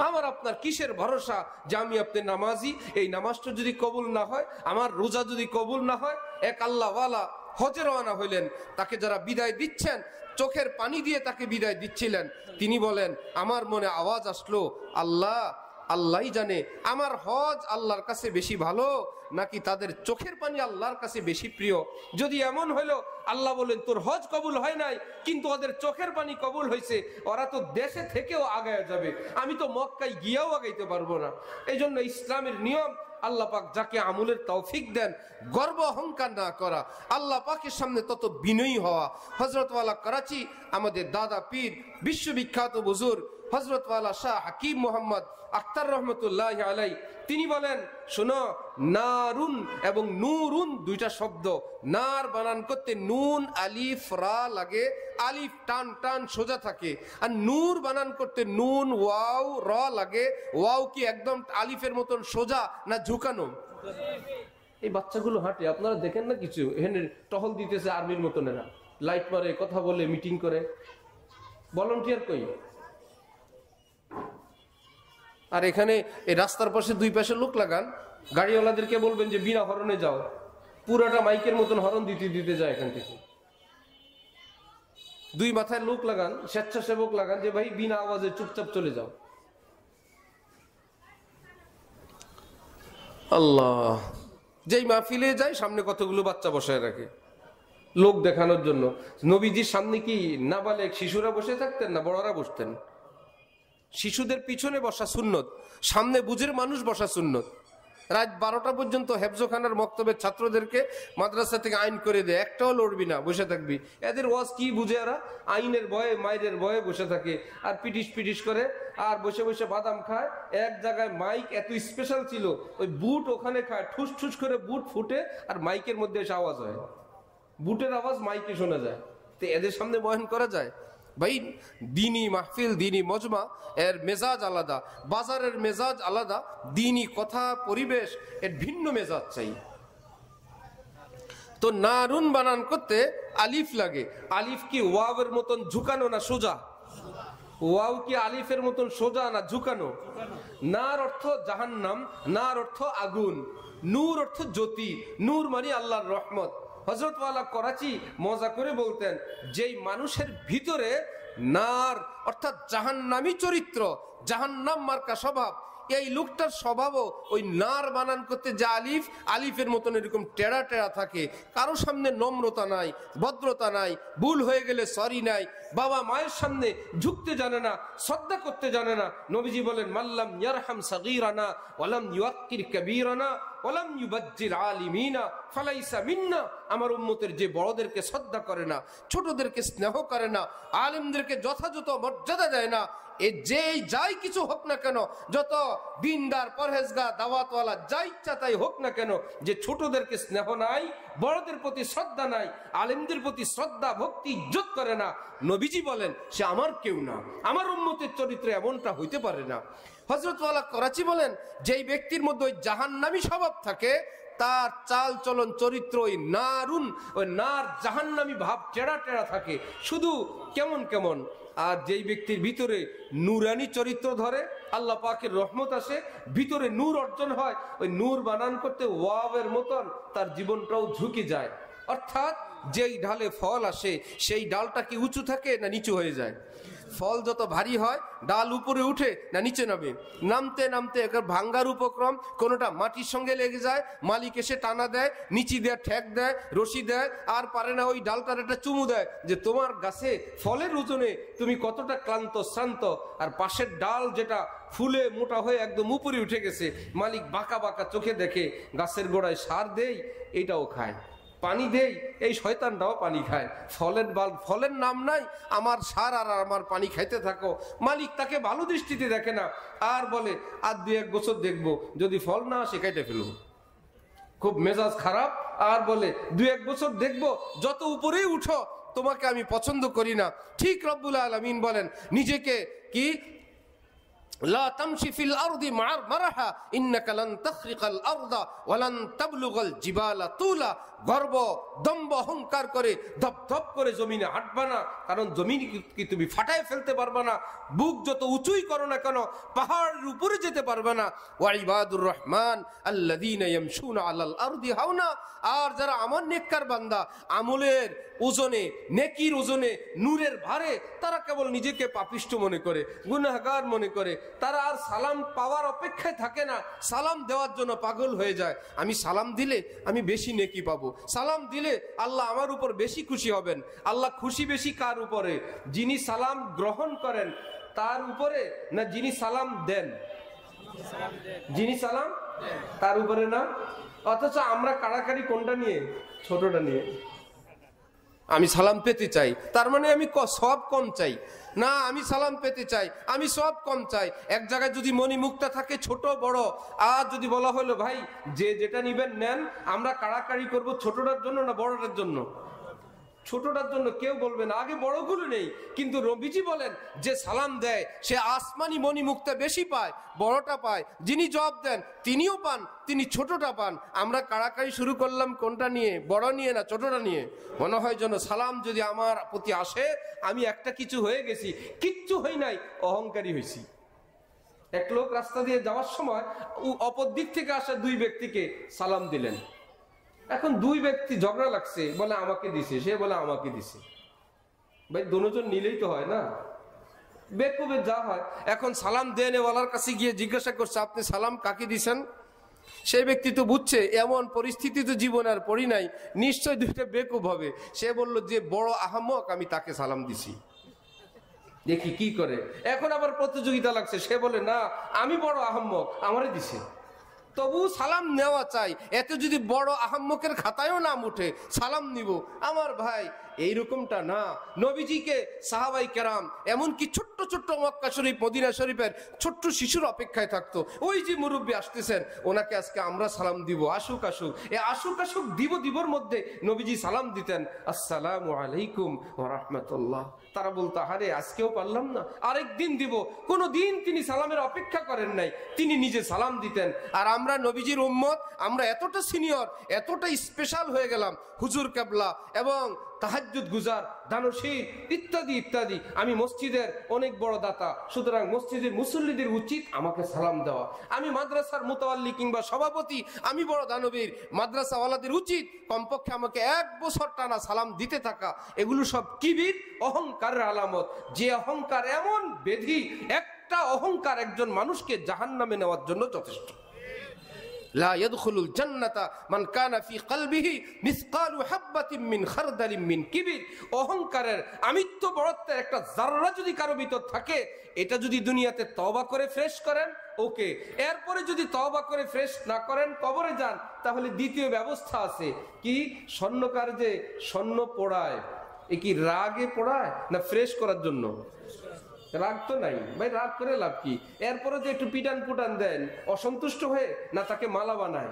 আমার আপনার কিসের ভরসা যে আমি আপনি নামাজি, এই নামাজটা যদি কবুল না হয়, আমার রোজা যদি কবুল না হয়? এক আল্লাহওয়ালা হজে রওনা হইলেন, তাকে যারা বিদায় দিচ্ছেন চোখের পানি দিয়ে তাকে বিদায় দিচ্ছিলেন, তিনি বলেন আমার মনে আওয়াজ আসলো, আল্লাহ, আল্লাহই জানে আমার হজ আল্লাহর কাছে বেশি ভালো নাকি তাদের চোখের পানি আল্লাহর কাছে বেশি প্রিয়। যদি এমন হইলো, আল্লাহ বলেন তোর হজ কবুল হয় নাই কিন্তু ওদের চোখের পানি কবুল হয়েছে, ওরা তো দেশে থেকেও আগায় যাবে, আমি তো মক্কায় গিয়েও আগাইতে পারবো না। এই জন্য ইসলামের নিয়ম, আল্লাহ পাক যাকে আমলের তৌফিক দেন, গর্ব অহংকার না করা, আল্লাহ পাকের সামনে তত বিনয়ী হওয়া। হযরতওয়ালা করাচি আমাদের দাদা পীর বিশ্ববিখ্যাত বুজুর্গ হযরতওয়ালা শাহ হাকিম মোহাম্মদ আখতার রহমতুল্লাহ আলাই, তিনি বলেন শোনো, নারুন এবং নূরুন দুইটা শব্দ, নার বানান করতে নুন আলিফ রা লাগে, আলিফ টান টান সোজা থাকে, আর নূর বানান করতে নুন ওয়াও র লাগে, ওয়াও কি একদম আলিফের মতন সোজা না ঝুঁকানো? এই বাচ্চাগুলো হাঁটে, আপনারা দেখেন না কিছু এখানে টহল দিতেছে আর্মির মতন, এরা লাইট মারে, কথা বলে, মিটিং করে, ভলান্টিয়ার কই? আর এখানে এই রাস্তার পাশে দুই পাশে লোক লাগান, গাড়িওয়ালাদেরকে বলবেন যে বিনা হরনে যাও, পুরাটা মাইকের মতন হরন দিতে দিতে যায় এখান থেকে। দুই মাথায় লোক লাগান, স্বেচ্ছাসেবক লাগান যে ভাই বিনা আওয়াজে চুপচাপ চলে যাও। আল্লাহ, যেই মাহফিলে যায় সামনে কতগুলো বাচ্চা বসায় রাখে লোক দেখানোর জন্য। নবীজির সামনে কি নাবালেগ শিশুরা বসে থাকতেন না বড়রা বসতেন? শিশুদের পিছনে বসা সুন্নত, সামনে বুঝের মানুষ বসা সুন্নত। রাত 12টা পর্যন্ত হেফজোখানার মক্তবের ছাত্রদেরকে মাদ্রাসা থেকে আইন করে দেয়, একটাও লড়বি না, বসে থাকবি। এদের ওয়াজ কি বুঝে? এরা আইনের ভয়ে, মায়ের ভয়ে বসে থাকে, আর পিটিশ পিটিশ করে, আর বসে বসে বাদাম খায়। এক জায়গায় মাইক এত স্পেশাল ছিল, ওই বুট ওখানে খায়, ঠুস ঠুস করে বুট ফুটে আর মাইকের মধ্যে এসে আওয়াজ হয়, বুটের আওয়াজ মাইকে শোনা যায়। তো এদের সামনে বয়ান করা যায়? ভাই, দিনী মাহফিল, দিনী মজমা এর মেজাজ আলাদা, বাজারের মেজাজ আলাদা, দিনী কথা পরিবেশ এর ভিন্ন মেজাজ চাই। তো নারুন বানান করতে আলিফ লাগে, আলিফ কি ওয়াওয়ের মতন ঝুকানো না সোজা? ওয়াও কি আলিফের মতন সোজা না ঝুকানো? নার অর্থ জাহান্নাম, নার অর্থ আগুন, নূর অর্থ জ্যোতি, নূর মানে আল্লাহর রহমত। হযরত ওয়ালা করাচি মজা করে বলতেন, যেই মানুষের ভিতরে নার অর্থাৎ জাহান্নামী চরিত্র, জাহান্নাম মার্কা স্বভাব, এই লোকটার স্বভাবও ওই নার বানান করতে যে আলিফ, আলিফের মতন এরকম টেরা টেরা থাকে, কারো সামনে নম্রতা নাই, ভদ্রতা নাই, ভুল হয়ে গেলে সরি নাই, বাবা মায়ের সামনে ঝুঁকতে জানে না, শ্রদ্ধা করতে জানে না। নবীজি বলেন, মাল্লাম ইয়ারহাম সাগীরানা ওয়ালাম ইউক্কির কাবীরানা ওয়ালাম ইউবাজ্জির আলিমিনা ফালাইসা মিন্না। আমার উম্মতের যে বড়দেরকে শ্রদ্ধা করে না, ছোটদেরকে স্নেহ করে না, আলেমদেরকে যথাযথ মর্যাদা দেয় না, এ যেই যাই কিছু হোক না কেন, যত দিনদার পরহেজগার দাওয়াতওয়ালা যাই ইচ্ছা তাই হোক না কেন, যে ছোটদেরকে স্নেহ নাই, বড়দের প্রতি শ্রদ্ধা নাই, আলেমদের প্রতি শ্রদ্ধা ভক্তি ইজ্জত করে না, নবীজি বলেন সে আমার কেউ না। আমার উম্মতের চরিত্রে এমনটা হইতে পারে না। হযরত ওয়ালা করাচি বলেন, যেই ব্যক্তির মধ্যে ওই জাহান্নামী স্বভাব থাকে, তার চাল চলন চরিত্র ওই নারুন, ওই নার জাহান্নামী ভাব টেরা টেরা থাকে, শুধু কেমন কেমন। আর যেই ব্যক্তির ভিতরে নূরানি চরিত্র ধরে, আল্লাহ পাকের রহমত আসে, ভিতরে নূর অর্জন হয়, ওই নূর বানান করতে ওয়াবের মতন তার জীবনটাও ঝুঁকে যায়। অর্থাৎ যেই ডালে ফল আসে সেই ডালটা কি উঁচু থাকে না নিচু হয়ে যায়? ফল যত ভারী হয় ডাল উপরে উঠে না নিচে নামে? নামতে নামতে ভাঙ্গার উপক্রম, কোনোটা মাটির সঙ্গে লেগে যায়, মালিক এসে টানা দেয়, নিচি দেয়, ঠেক দেয়, রশি দেয়, আর পারে না ওই ডালটার একটা চুমু দেয় যে তোমার গাছে ফলের ওজনে তুমি কতটা ক্লান্ত শ্রান্ত। আর পাশের ডাল যেটা ফুলে মোটা হয়ে একদম উপরে উঠে গেছে, মালিক বাঁকা বাঁকা চোখে দেখে, গাছের গোড়ায় সার দেই, এইটাও খায়, পানি দেই, এই শয়তানটাও পানি খায়, ফলের নাম নাই, আমার সার আর আমার পানি খাইতে থাকো। মালিক তাকে ভালো দৃষ্টিতে দেখে না, আর বলে আর 2-1 বছর দেখবো, যদি ফল না আসে কেটে ফেলবো। খুব মেজাজ খারাপ, আর বলে 2-1 বছর দেখবো, যত উপরেই উঠো তোমাকে আমি পছন্দ করি না। ঠিক রব্বুল আলামিন বলেন নিজেকে কি, লা তামশি ফিল আরদি মারহা ইন্নাকা লান তাখরিকাল আরদা ওয়া লান তাবলুগাল জিবালা তুলা। গর্ব দম্ভ অহংকার করে ধপ ধপ করে জমিনে হাঁটবা না, কারণ জমিন কি তুমি ফাটায় ফেলতে পারবা না। বুক যত উঁচুই করো না কেন, পাহাড়ের উপরে যেতে পারবে না। ওয়া ইবাদুর রহমান আল্লাযীনা ইয়ামশুনা আলাল আরদি হাওনা। আর যারা আমার নেককার বান্দা, আমলের ওজনে, নেকির ওজনে, নূরের ভারে তারা কেবল নিজেকে পাপিষ্ঠ মনে করে, গুনাহগার মনে করে, তারা আর সালাম পাওয়ার অপেক্ষায় থাকে না, সালাম দেওয়ার জন্য পাগল হয়ে যায়। আমি সালাম দিলে আমি বেশি নেকি পাবো, সালাম দিলে আল্লাহ আমার উপর বেশি খুশি হবেন। আল্লাহ খুশি বেশি কার উপরে? যিনি সালাম গ্রহণ করেন তার উপরে, না যিনি সালাম দেন? যিনি সালাম তার উপরে না। অথচ আমরা কাড়াকাড়ি কোনটা নিয়ে? ছোটটা নিয়ে। আমি সালাম পেতে চাই, তার মানে আমি সব কম চাই না, আমি সালাম পেতে চাই, আমি সব কম চাই। এক জায়গায় যদি মনি মুক্তা থাকে, ছোট বড়, আর যদি বলা হলো ভাই যে যেটা নিবেন নেন, আমরা কাড়াকাড়ি করব ছোটটার জন্য না বড়টার জন্য? ছোটটার জন্য। কেউ বলবে না আগে বড়গুলো নেই, কিন্তু নবীজি বলেন যে সালাম দেয় সে আসমানি মনি মুক্তা বেশি পায়, বড়টা পায়। যিনি জবাব দেন তিনিও পান, তিনি ছোটটা পান। আমরা কাড়াকাড়ি শুরু করলাম কোনটা নিয়ে? বড় নিয়ে না ছোটটা নিয়ে? মনে হয় যেন সালাম যদি আমার প্রতি আসে আমি একটা কিছু হয়ে গেছি, কিচ্ছু হই নাই, অহংকারী হয়েছি। এক লোক রাস্তা দিয়ে যাওয়ার সময় অপর দিক থেকে আসা 2 ব্যক্তিকে সালাম দিলেন। এখন 2 ব্যক্তি ঝগড়া লাগছে, বলে আমাকে দিছে, সে বলে আমাকে দিছে। ভাই দুজন নিলেই তো হয় না, বেকুবে যা হয়। এখন সালাম দেনেওয়ালার কাছে গিয়ে জিজ্ঞাসা করছে আপনি সালাম কাকে দিছেন? সেই ব্যক্তি তো বুঝছে এমন পরিস্থিতি তো জীবন আর পড়ি নাই, নিশ্চয় 2টা বেকুব হবে। সে বলল যে বড় আহম্মক আমি তাকে সালাম দিছি, দেখি কি করে। এখন আবার প্রতিযোগিতা লাগছে, সে বলে না আমি বড় আহম্মক, আমারে দিছে। তবু সালাম নেওয়া চাই, এতে যদি বড় আহম্মকের খাতায়ও নাম উঠে সালাম নিব। আমার ভাই এইরকমটা না। নবীজিকে সাহাবাই কেরাম এমনকি ছোট্ট ছোট্ট মক্কা শরীফ মদিনা শরীফের ছোট্ট শিশুর অপেক্ষায় থাকতো, ওই যে মুরব্বী আসতেছেন ওনাকে আজকে আমরা সালাম দিব, আসুক আসুক। এই আসুক আসুক দিবর মধ্যে নবীজি সালাম দিতেন, আসসালামু আলাইকুম ওয়া রাহমাতুল্লাহ। তারা বলতো আরে আজকেও পারলাম না, আরেকদিন দিব। কোনো দিন তিনি সালামের অপেক্ষা করেন নাই, তিনি নিজে সালাম দিতেন। আর আমরা নবীজির উম্মত, আমরা এতটা সিনিয়র, এতটা স্পেশাল হয়ে গেলাম, হুজুর কেবলা এবং তাহাজ্জুদ গুজার, দানশীল ইত্যাদি ইত্যাদি। আমি মসজিদের অনেক বড় দাতা, সুতরাং মসজিদের মুসল্লিদের উচিত আমাকে সালাম দেওয়া। আমি মাদ্রাসার মুতাওয়াল্লি কিংবা সভাপতি, আমি বড় দানবীর, মাদ্রাসাওয়ালাদের উচিত কমপক্ষে আমাকে 1 বছর টানা সালাম দিতে থাকা। এগুলো সব কিবির, অহংকারের আলামত। যে অহংকার এমন বেধি, একটা অহংকার একজন মানুষকে জাহান্নামে নেওয়ার জন্য যথেষ্ট। লা ইয়াদখুলুল জান্নাতা মান কানা ফি কলবিহি মিসকালু হাববাতিন মিন খারদালিন মিন কিবির। অহংকারের, আমিত্ব বড়ত্বের একটা যাররা যদি কারো ভিতর থাকে, এটা যদি দুনিয়াতে তওবা করে ফ্রেশ করেন, ওকে। এরপরে যদি তওবা করে ফ্রেশ না করেন, কবরে যান, তাহলে দ্বিতীয় ব্যবস্থা আছে। কি? স্বর্ণকার যে স্বর্ণ পোড়ায়, এ কি রাগে পোড়ায় না ফ্রেশ করার জন্য? রাগ তো নাই ভাই, রাগ করে লাভ কি? এরপরে যে একটু পিটান পুটান দেন অসন্তুষ্ট হয়ে, না তাকে মালা বানায়?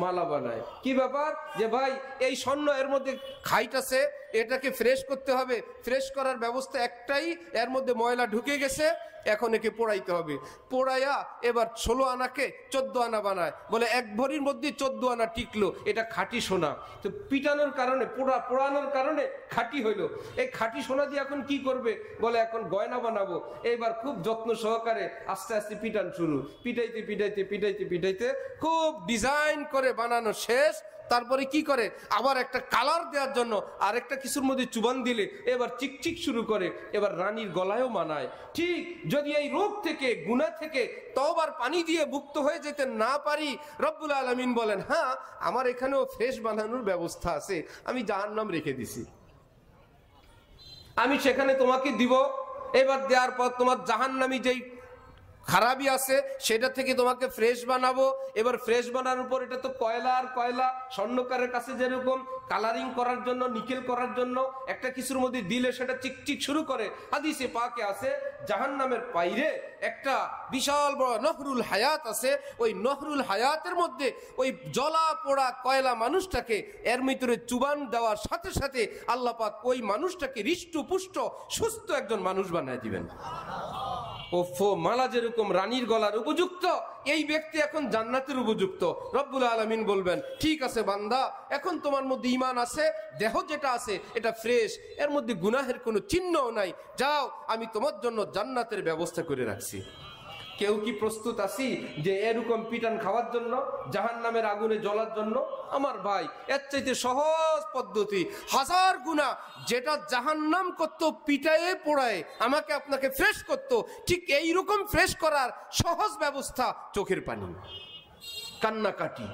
মালা বানায়। কি ব্যাপার যে ভাই এই স্বর্ণ এর মধ্যে খাইট আছে, এটাকে ফ্রেশ করতে হবে, ফ্রেশ করার ব্যবস্থা একটাই, এর মধ্যে ময়লা ঢুকে গেছে, এখন একে পোড়াইতে হবে। পোড়াইয়া এবার 16 আনাকে 14 আনা বানায়, বলে এক ভরির মধ্যে 14 আনা টিকলো, এটা খাঁটি সোনা। তো পিটানোর কারণে, পোড়ানোর কারণে খাঁটি হইলো। এই খাঁটি সোনা দিয়ে এখন কি করবে? বলে এখন গয়না বানাবো। এইবার খুব যত্ন সহকারে আস্তে আস্তে পিটান শুরু, পিটাইতে পিটাইতে পিটাইতে পিটাইতে খুব ডিজাইন করে বানানো শেষ। তারপরে কি করে? আবার একটা কালার দেওয়ার জন্য আরেকটা কিছুর মধ্যে চুবান দিলে এবার চিকচিক শুরু করে, এবার রানীর গলায়ও মানায়। ঠিক যদি এই রোগ থেকে, গুনাহ থেকে তওবার পানি দিয়ে মুক্ত হয়ে যেতে না পারি, রব্বুল আলামিন বলেন, হ্যাঁ আমার এখানেও ফ্রেশ বানানোর ব্যবস্থা আছে, আমি জাহান্নাম রেখে দিছি, আমি সেখানে তোমাকে দিব। এবার দেওয়ার পর তোমার জাহান্নামী যেই খারাপই আছে সেটা থেকে তোমাকে ফ্রেশ বানাবো। এবার ফ্রেশ বানানোর পর, এটা তো কয়লা আর কয়লা, স্বর্ণকারের কাছে যেরকম কালারিং করার জন্য, নিকেল করার জন্য একটা কিছুর মধ্যে দিলে সেটা চিকচিক শুরু করে। হাদিসে পাকে আছে জাহান্নামের বাইরে একটা বিশাল বড় নহরুল হায়াত আছে, ওই নহরুল হায়াতের মধ্যে ওই জ্বলা পোড়া কয়লা মানুষটাকে এর ভিতরে চুবান দেওয়ার সাথে সাথে আল্লাহ পাক ওই মানুষটাকে হৃষ্ট পুষ্ট সুস্থ একজন মানুষ বানায় দিবেন। ওফো, মালা যেরকম রানীর গলার উপযুক্ত, এই ব্যক্তি এখন জান্নাতের উপযুক্ত। রব্বুল আলামিন বলবেন, ঠিক আছে বান্দা, এখন তোমার মধ্যে ঈমান আছে, দেহ যেটা আছে এটা ফ্রেশ, এর মধ্যে গুনাহের কোনো চিহ্নও নাই, যাও আমি তোমার জন্য জান্নাতের ব্যবস্থা করে রাখছি। কেউ কি প্রস্তুত আছি যে এরকম পিটান খাওয়ার জন্য, জাহান্নামের আগুনে জ্বলার জন্য? আমার ভাই, এর চাইতে সহজ পদ্ধতি, হাজার গুনাহ যেটা জাহান্নাম করত পিটায়ে পোড়ায় আমাকে আপনাকে ফ্রেশ করত, ঠিক এইরকম ফ্রেশ করার সহজ ব্যবস্থা চোখের পানি, কান্নাকাটি।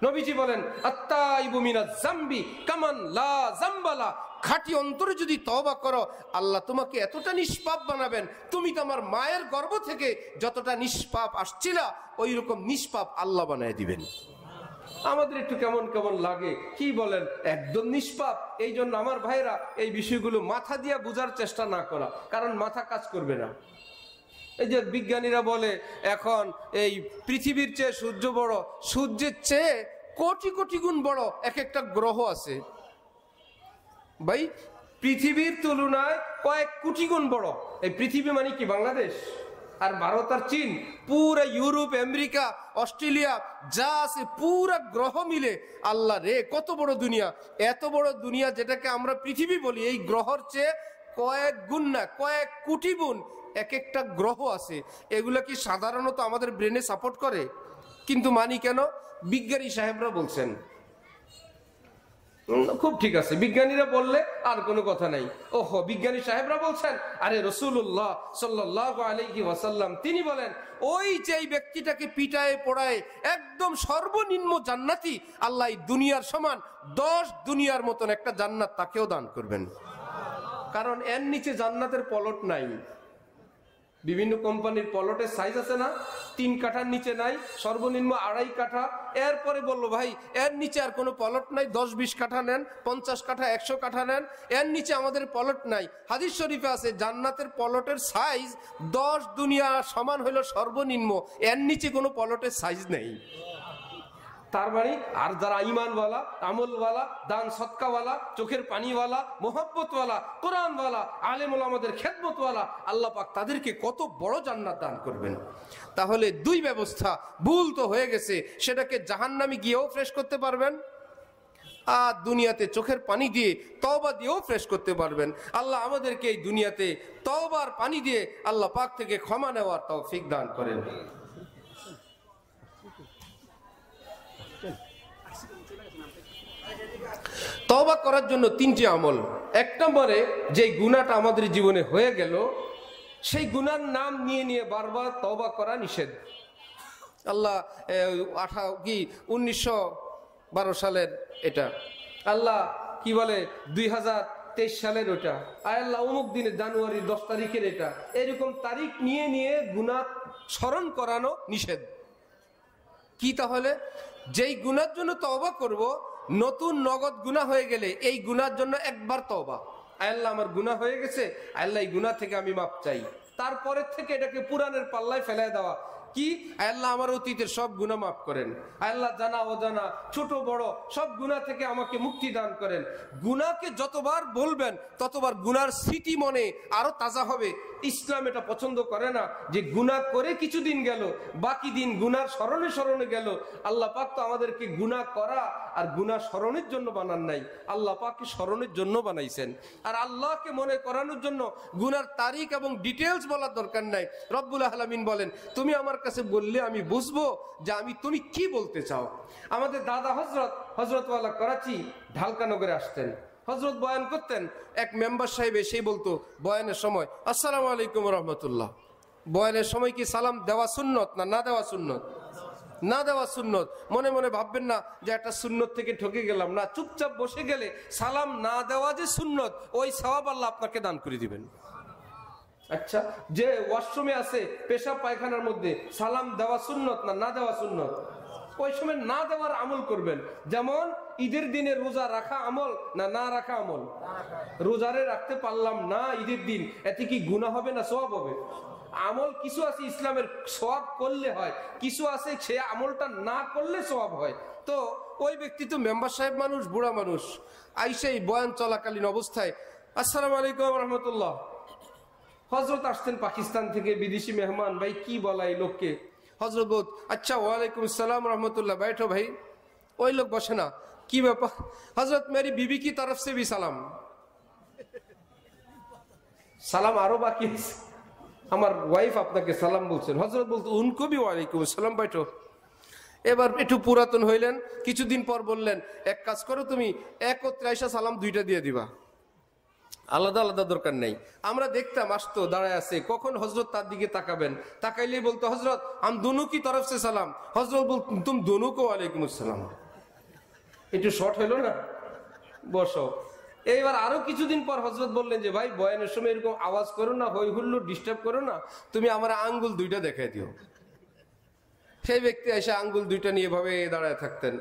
নবীজি বলেন, আত্তাইবু মিনাজ যামবি কামান লা যামবালা। খাঁটি অন্তরে যদি তওবা করো, আল্লাহ তোমাকে এতটা নিষ্পাপ বানাবেন, তুমি তো আমার মায়ের গর্ভ থেকে যতটা নিষ্পাপ আসছিলা ওই রকম নিষ্পাপ আল্লাহ বানায় দিবেন। আমাদের একটু কেমন কেমন লাগে, কি বলেন, একদম নিষ্পাপ। এই জন্য আমার ভাইরা এই বিষয়গুলো মাথা দিয়ে বোঝার চেষ্টা না করা, কারণ মাথা কাজ করবে না। এই যে বিজ্ঞানীরা বলে এখন এই পৃথিবীর চেয়ে সূর্য বড়, সূর্যের চেয়ে কোটি কোটি গুণ বড় এক একটা গ্রহ আছে। ভাই পৃথিবীর তুলনায় কয়েক কোটি গুণ বড়। এই পৃথিবী মানে কি? বাংলাদেশ আর ভারত আর চীন, পুরা ইউরোপ, আমেরিকা, অস্ট্রেলিয়া যা আছে পুরা গ্রহ মিলে, আল্লাহ রে কত বড় দুনিয়া। এত বড় দুনিয়া যেটাকে আমরা পৃথিবী বলি, এই গ্রহর চেয়ে কয়েক গুণ না কয়েক কোটি গুণ এক একটা গ্রহ আছে। এগুলা কি সাধারণত আমাদের ব্রেনে সাপোর্ট করে? কিন্তু মানি কেন? বিজ্ঞানী সাহেবরা বলছেন। খুব ঠিক আছে, বিজ্ঞানীরা বললে আর কোনো কথা নাই। ওহো, বিজ্ঞানী সাহেবরা বলছেন, আরে রাসূলুল্লাহ সাল্লাল্লাহু আলাইহি ওয়াসাল্লাম তিনি বলেন, ওই যে ব্যক্তিটাকে পিটায়ে পোড়ায় একদম সর্বনিম্ন জান্নাতি, আল্লাহ দুনিয়ার সমান 10 দুনিয়ার মতন একটা জান্নাত তাকেও দান করবেন। কারণ এর নিচে জান্নাতের পলট নাই। বিভিন্ন কোম্পানির পলটের সাইজ আছে না, 3 কাঠার নিচে নাই, সর্বনিম্ন 2.5 কাঠা। এরপরে বললো ভাই এর নিচে আর কোনো পলট নাই, 10-20 কাঠা নেন, 50 কাঠা, 100 কাঠা নেন, এর নিচে আমাদের পলট নাই। হাদিস শরীফে আছে জান্নাতের পলটের সাইজ 10 দুনিয়া সমান হলো সর্বনিম্ন, এর নিচে কোনো পলটের সাইজ নেই। তার মানে আর যারা ঈমানওয়ালা, আমলওয়ালা, দান সদকাওয়ালা, চোখের পানিওয়ালা, মোহাব্বতওয়ালা, কোরআনওয়ালা, আলেম ওলামাদের খেদমতওয়ালা, আল্লাহ পাক তাদেরকে কত বড় জান্নাত দান করবেন। তাহলে 2 ব্যবস্থা, ভুল তো হয়ে গেছে, সেটাকে জাহান্নামে গিয়েও ফ্রেশ করতে পারবেন, আর দুনিয়াতে চোখের পানি দিয়ে তওবা দিয়েও ফ্রেশ করতে পারবেন। আল্লাহ আমাদেরকে এই দুনিয়াতে তওবার পানি দিয়ে আল্লাহ পাক থেকে ক্ষমা নেওয়ার তৌফিক দান করেন। তওবা করার জন্য 3টি আমল। 1 নম্বরে যে গুনাহটা আমাদের জীবনে হয়ে গেল, সেই গুনার নাম নিয়ে নিয়ে বারবার তওবা করা নিষেধ। আল্লাহ 1912 সালের এটা, আল্লাহ কি বলে 2023 সালের ওটা, আল্লাহ অমুক দিনে জানুয়ারি 10 তারিখের এটা, এরকম তারিখ নিয়ে নিয়ে গুনাহ স্মরণ করানো নিষেধ। কি তাহলে যেই গুনার জন্য তওবা করব, নতুন নগদ গুনাহ হয়ে গেলে এই গুনার জন্য একবার তওবা, আল্লাহ আমার গুনাহ হয়ে গেছে, আল্লাহ এই গুনাহ থেকে আমি মাপ চাই, তারপরের থেকে এটাকে পুরাণের পাল্লায় ফেলায় দেওয়া। কি আল্লাহ আমার অতীতের সব গুনাহ মাফ করেন, আল্লাহ জানা অজানা ছোট বড় সব গুনাহ থেকে আমাকে মুক্তি দান করেন। গুনাহকে যতবার বলবেন ততবার গুনার স্মৃতি মনে আরো তাজা হবে। ইসলাম এটা পছন্দ করে না যে গুনাহ করে কিছুদিন গেল বাকি দিন গুনার স্মরণে স্মরণে গেল। আল্লাহ পাক তো আমাদেরকে গুনাহ করা আর গুনাহ স্মরণের জন্য বানান নাই, আল্লাহ পাককে স্মরণের জন্য বানাইছেন। আর আল্লাহকে মনে করানোর জন্য গুনার তারিখ এবং ডিটেলস বলার দরকার নাই। রব্বুল আলামিন বলেন, তুমি আমার কাছে বললে আমি বুঝবো যে তুমি কি বলতে চাও। আমাদের দাদা হযরতওয়ালা করাচি ঢালকানগরে আসতেন, হযরত বয়ান করতেন, এক মেম্বার সাহেব এসেই বলতো বয়ানের সময়, আসসালামু আলাইকুম রাহমাতুল্লাহ। বয়ানের সময় কি সালাম দেওয়া সুন্নত না দেওয়া সুন্নত? না দেওয়া সুন্নত। মনে মনে ভাববেন না যে একটা সুন্নত থেকে ঠকে গেলাম, না, চুপচাপ বসে গেলে সালাম না দেওয়া যে সুন্নত, ওই সওয়াব আল্লাহ আপনাকে দান করে দিবেন। আচ্ছা, যে ওয়াশরুমে আছে পেশাব পায়খানার মধ্যে সালাম দেওয়া সুন্নত না দেওয়া সুন্নত? ওই সময় না দেওয়ার আমল করবেন। যেমন ঈদের দিনে রোজা রাখা আমল না রাখা আমল? রোজারে রাখতে পারলাম না ঈদের দিন, এতে কি গুনাহ হবে না সওয়াব হবে? আমল কিছু আছে ইসলামের সওয়াব করলে হয়, কিছু আছে সে আমলটা না করলে সওয়াব হয়। তো ওই ব্যক্তি তো মেম্বার সাহেব মানুষ, বুড়া মানুষ, আইসেই বয়ান চলাকালীন অবস্থায় আসসালামু আলাইকুম রহমতুল্লাহ। হযরত আসতেন পাকিস্তান থেকে, বিদেশি মেহমান, ভাই কি বলা এই লোককে? হযরত বল, আচ্ছা ওয়ালাইকুম আসসালাম রহমতুল্লাহ, बैठो भाई। ওই লোক বসে না, কি ব্যাপার? হযরত मेरी बीवी की तरफ से भी সালাম। সালাম আরো বাকি আছে, আমার ওয়াইফ আপনাকে সালাম বলছেন। হযরত বলতো, উनको भी ওয়ালাইকুম আসসালাম, बैठो। এবার একটু পুরাতন হইলেন, কিছুদিন পর বললেন, এক কাজ করো, তুমি একত্রে আইসা সালাম দুইটা দিয়ে দিবা, আলাদা আলাদা দরকার নেই। আমরা দেখতাম আসতো দাঁড়ায় আছে, কখন হযরত তার দিকে তাকাবেন, তাকাইলেই বলতো, হযরত हम दोनों की तरफ से সালাম। হযরত বলতো, तुम दोनों को ওয়ালাইকুম আসসালাম। একটু শর্ট হইলো না? বসো। এইবার আরো কিছুদিন পর হযরত বললেন যে, ভাই বয়ানের সময় এরকম আওয়াজ করো না, হই হুল্লোড় ডিস্টার্ব করো না, তুমি আমার আঙ্গুল দুইটা দেখাই দিও। সেই ব্যক্তি এসে আঙ্গুল দুইটা নিয়ে ভাবে দাঁড়ায় থাকতেন।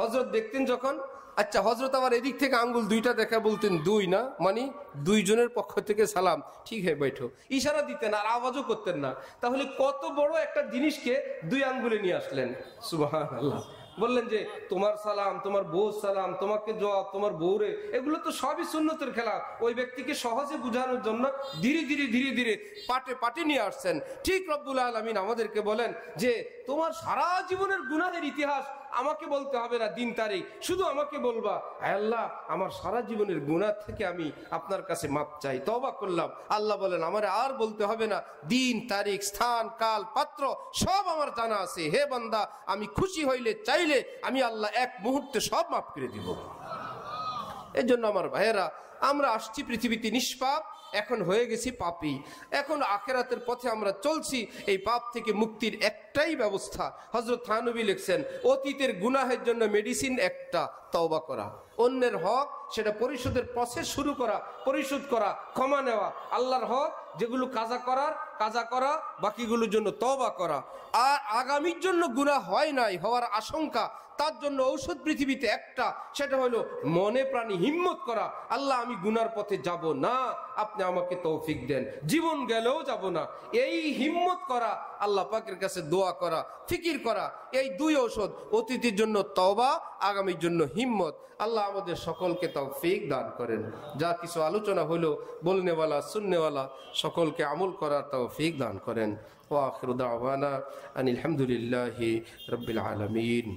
হযরত দেখতেন যখন, আচ্ছা হযরত আবার এদিক থেকে আঙ্গুল দুইটা দেখা বলতেন, দুই না, মানে দুইজনের পক্ষ থেকে সালাম, ঠিক হ্যাঁ बैठो, ইশারা দিতেন আর আওয়াজও করতেন না। তাহলে কত বড় একটা জিনিসকে দুই আঙ্গুলে নিয়ে আসলেন, সুবহানাল্লাহ। বললেন যে তোমার সালাম, তোমার বউ সালাম, তোমাকে জবাব, তোমার বউরে, এগুলো তো সবই সুন্নতের খেলা। ওই ব্যক্তিকে সহজে বুঝানোর জন্য ধীরে ধীরে ধীরে ধীরে পাটে পাটে নিয়ে আসছেন। ঠিক রব্বুল আলামিন আমাদেরকে বলেন যে তোমার সারা জীবনের গুনাহের ইতিহাস আমাকে বলতে হবে না, দিন তারিখ, শুধু আমাকে বলবা, আল্লাহ আমার সারা জীবনের গুনাহ থেকে আমি আপনার কাছে মাপ চাই, তওবা করলাম। আল্লাহ বলেন, আমার আর বলতে হবে না, দিন তারিখ স্থান কাল পাত্র সব আমার জানা আছে। হে বান্দা, আমি খুশি হইলে চাইলে আমি আল্লাহ এক মুহূর্তে সব মাফ করে দিব। এই জন্য আমার ভাইয়েরা, আমরা আসছি পৃথিবীতে নিষ্পাপ, এখন হয়ে গেছি পাপী, এখন আখিরাতের পথে আমরা চলছি। এই পাপ থেকে মুক্তির একটাই ব্যবস্থা, হযরত থানবী লিখছেন, অতীতের গুনাহের জন্য মেডিসিন একটা, তওবা করা। অন্যের হক সেটা পরিশোধের প্রসেস শুরু করা, পরিশোধ করা, ক্ষমা নেওয়া। আল্লাহর হক যেগুলো কাজা করার কাজা করা, বাকিগুলোর জন্য তওবা করা। আর আগামীর জন্য গুনাহ হয় নাই, হওয়ার আশঙ্কা, তার জন্য ঔষধ পৃথিবীতে একটা, সেটা হলো মনে প্রাণী হিম্মত করা, আল্লাহ আমি গুনার পথে যাব না, আপনি আমাকে তৌফিক দেন, জীবন গেলেও যাব না। এই হিম্মত করা, আল্লাহ পাকের কাছে দোয়া করা, ফিকির করা, এই দুই ঔষধ, অতীতের জন্য তওবা, আগামীর জন্য হিম্মত। আল্লাহ আমাদের সকলকে তৌফিক দান করেন। যা কিছু আলোচনা হলো, বলনেওয়ালা শুননেওয়ালা সকলকে আমল করার তৌফিক দান করেন। ওয়া আখিরু দাওয়ানা আনিল হামদুলিল্লাহি রাব্বিল আলামিন।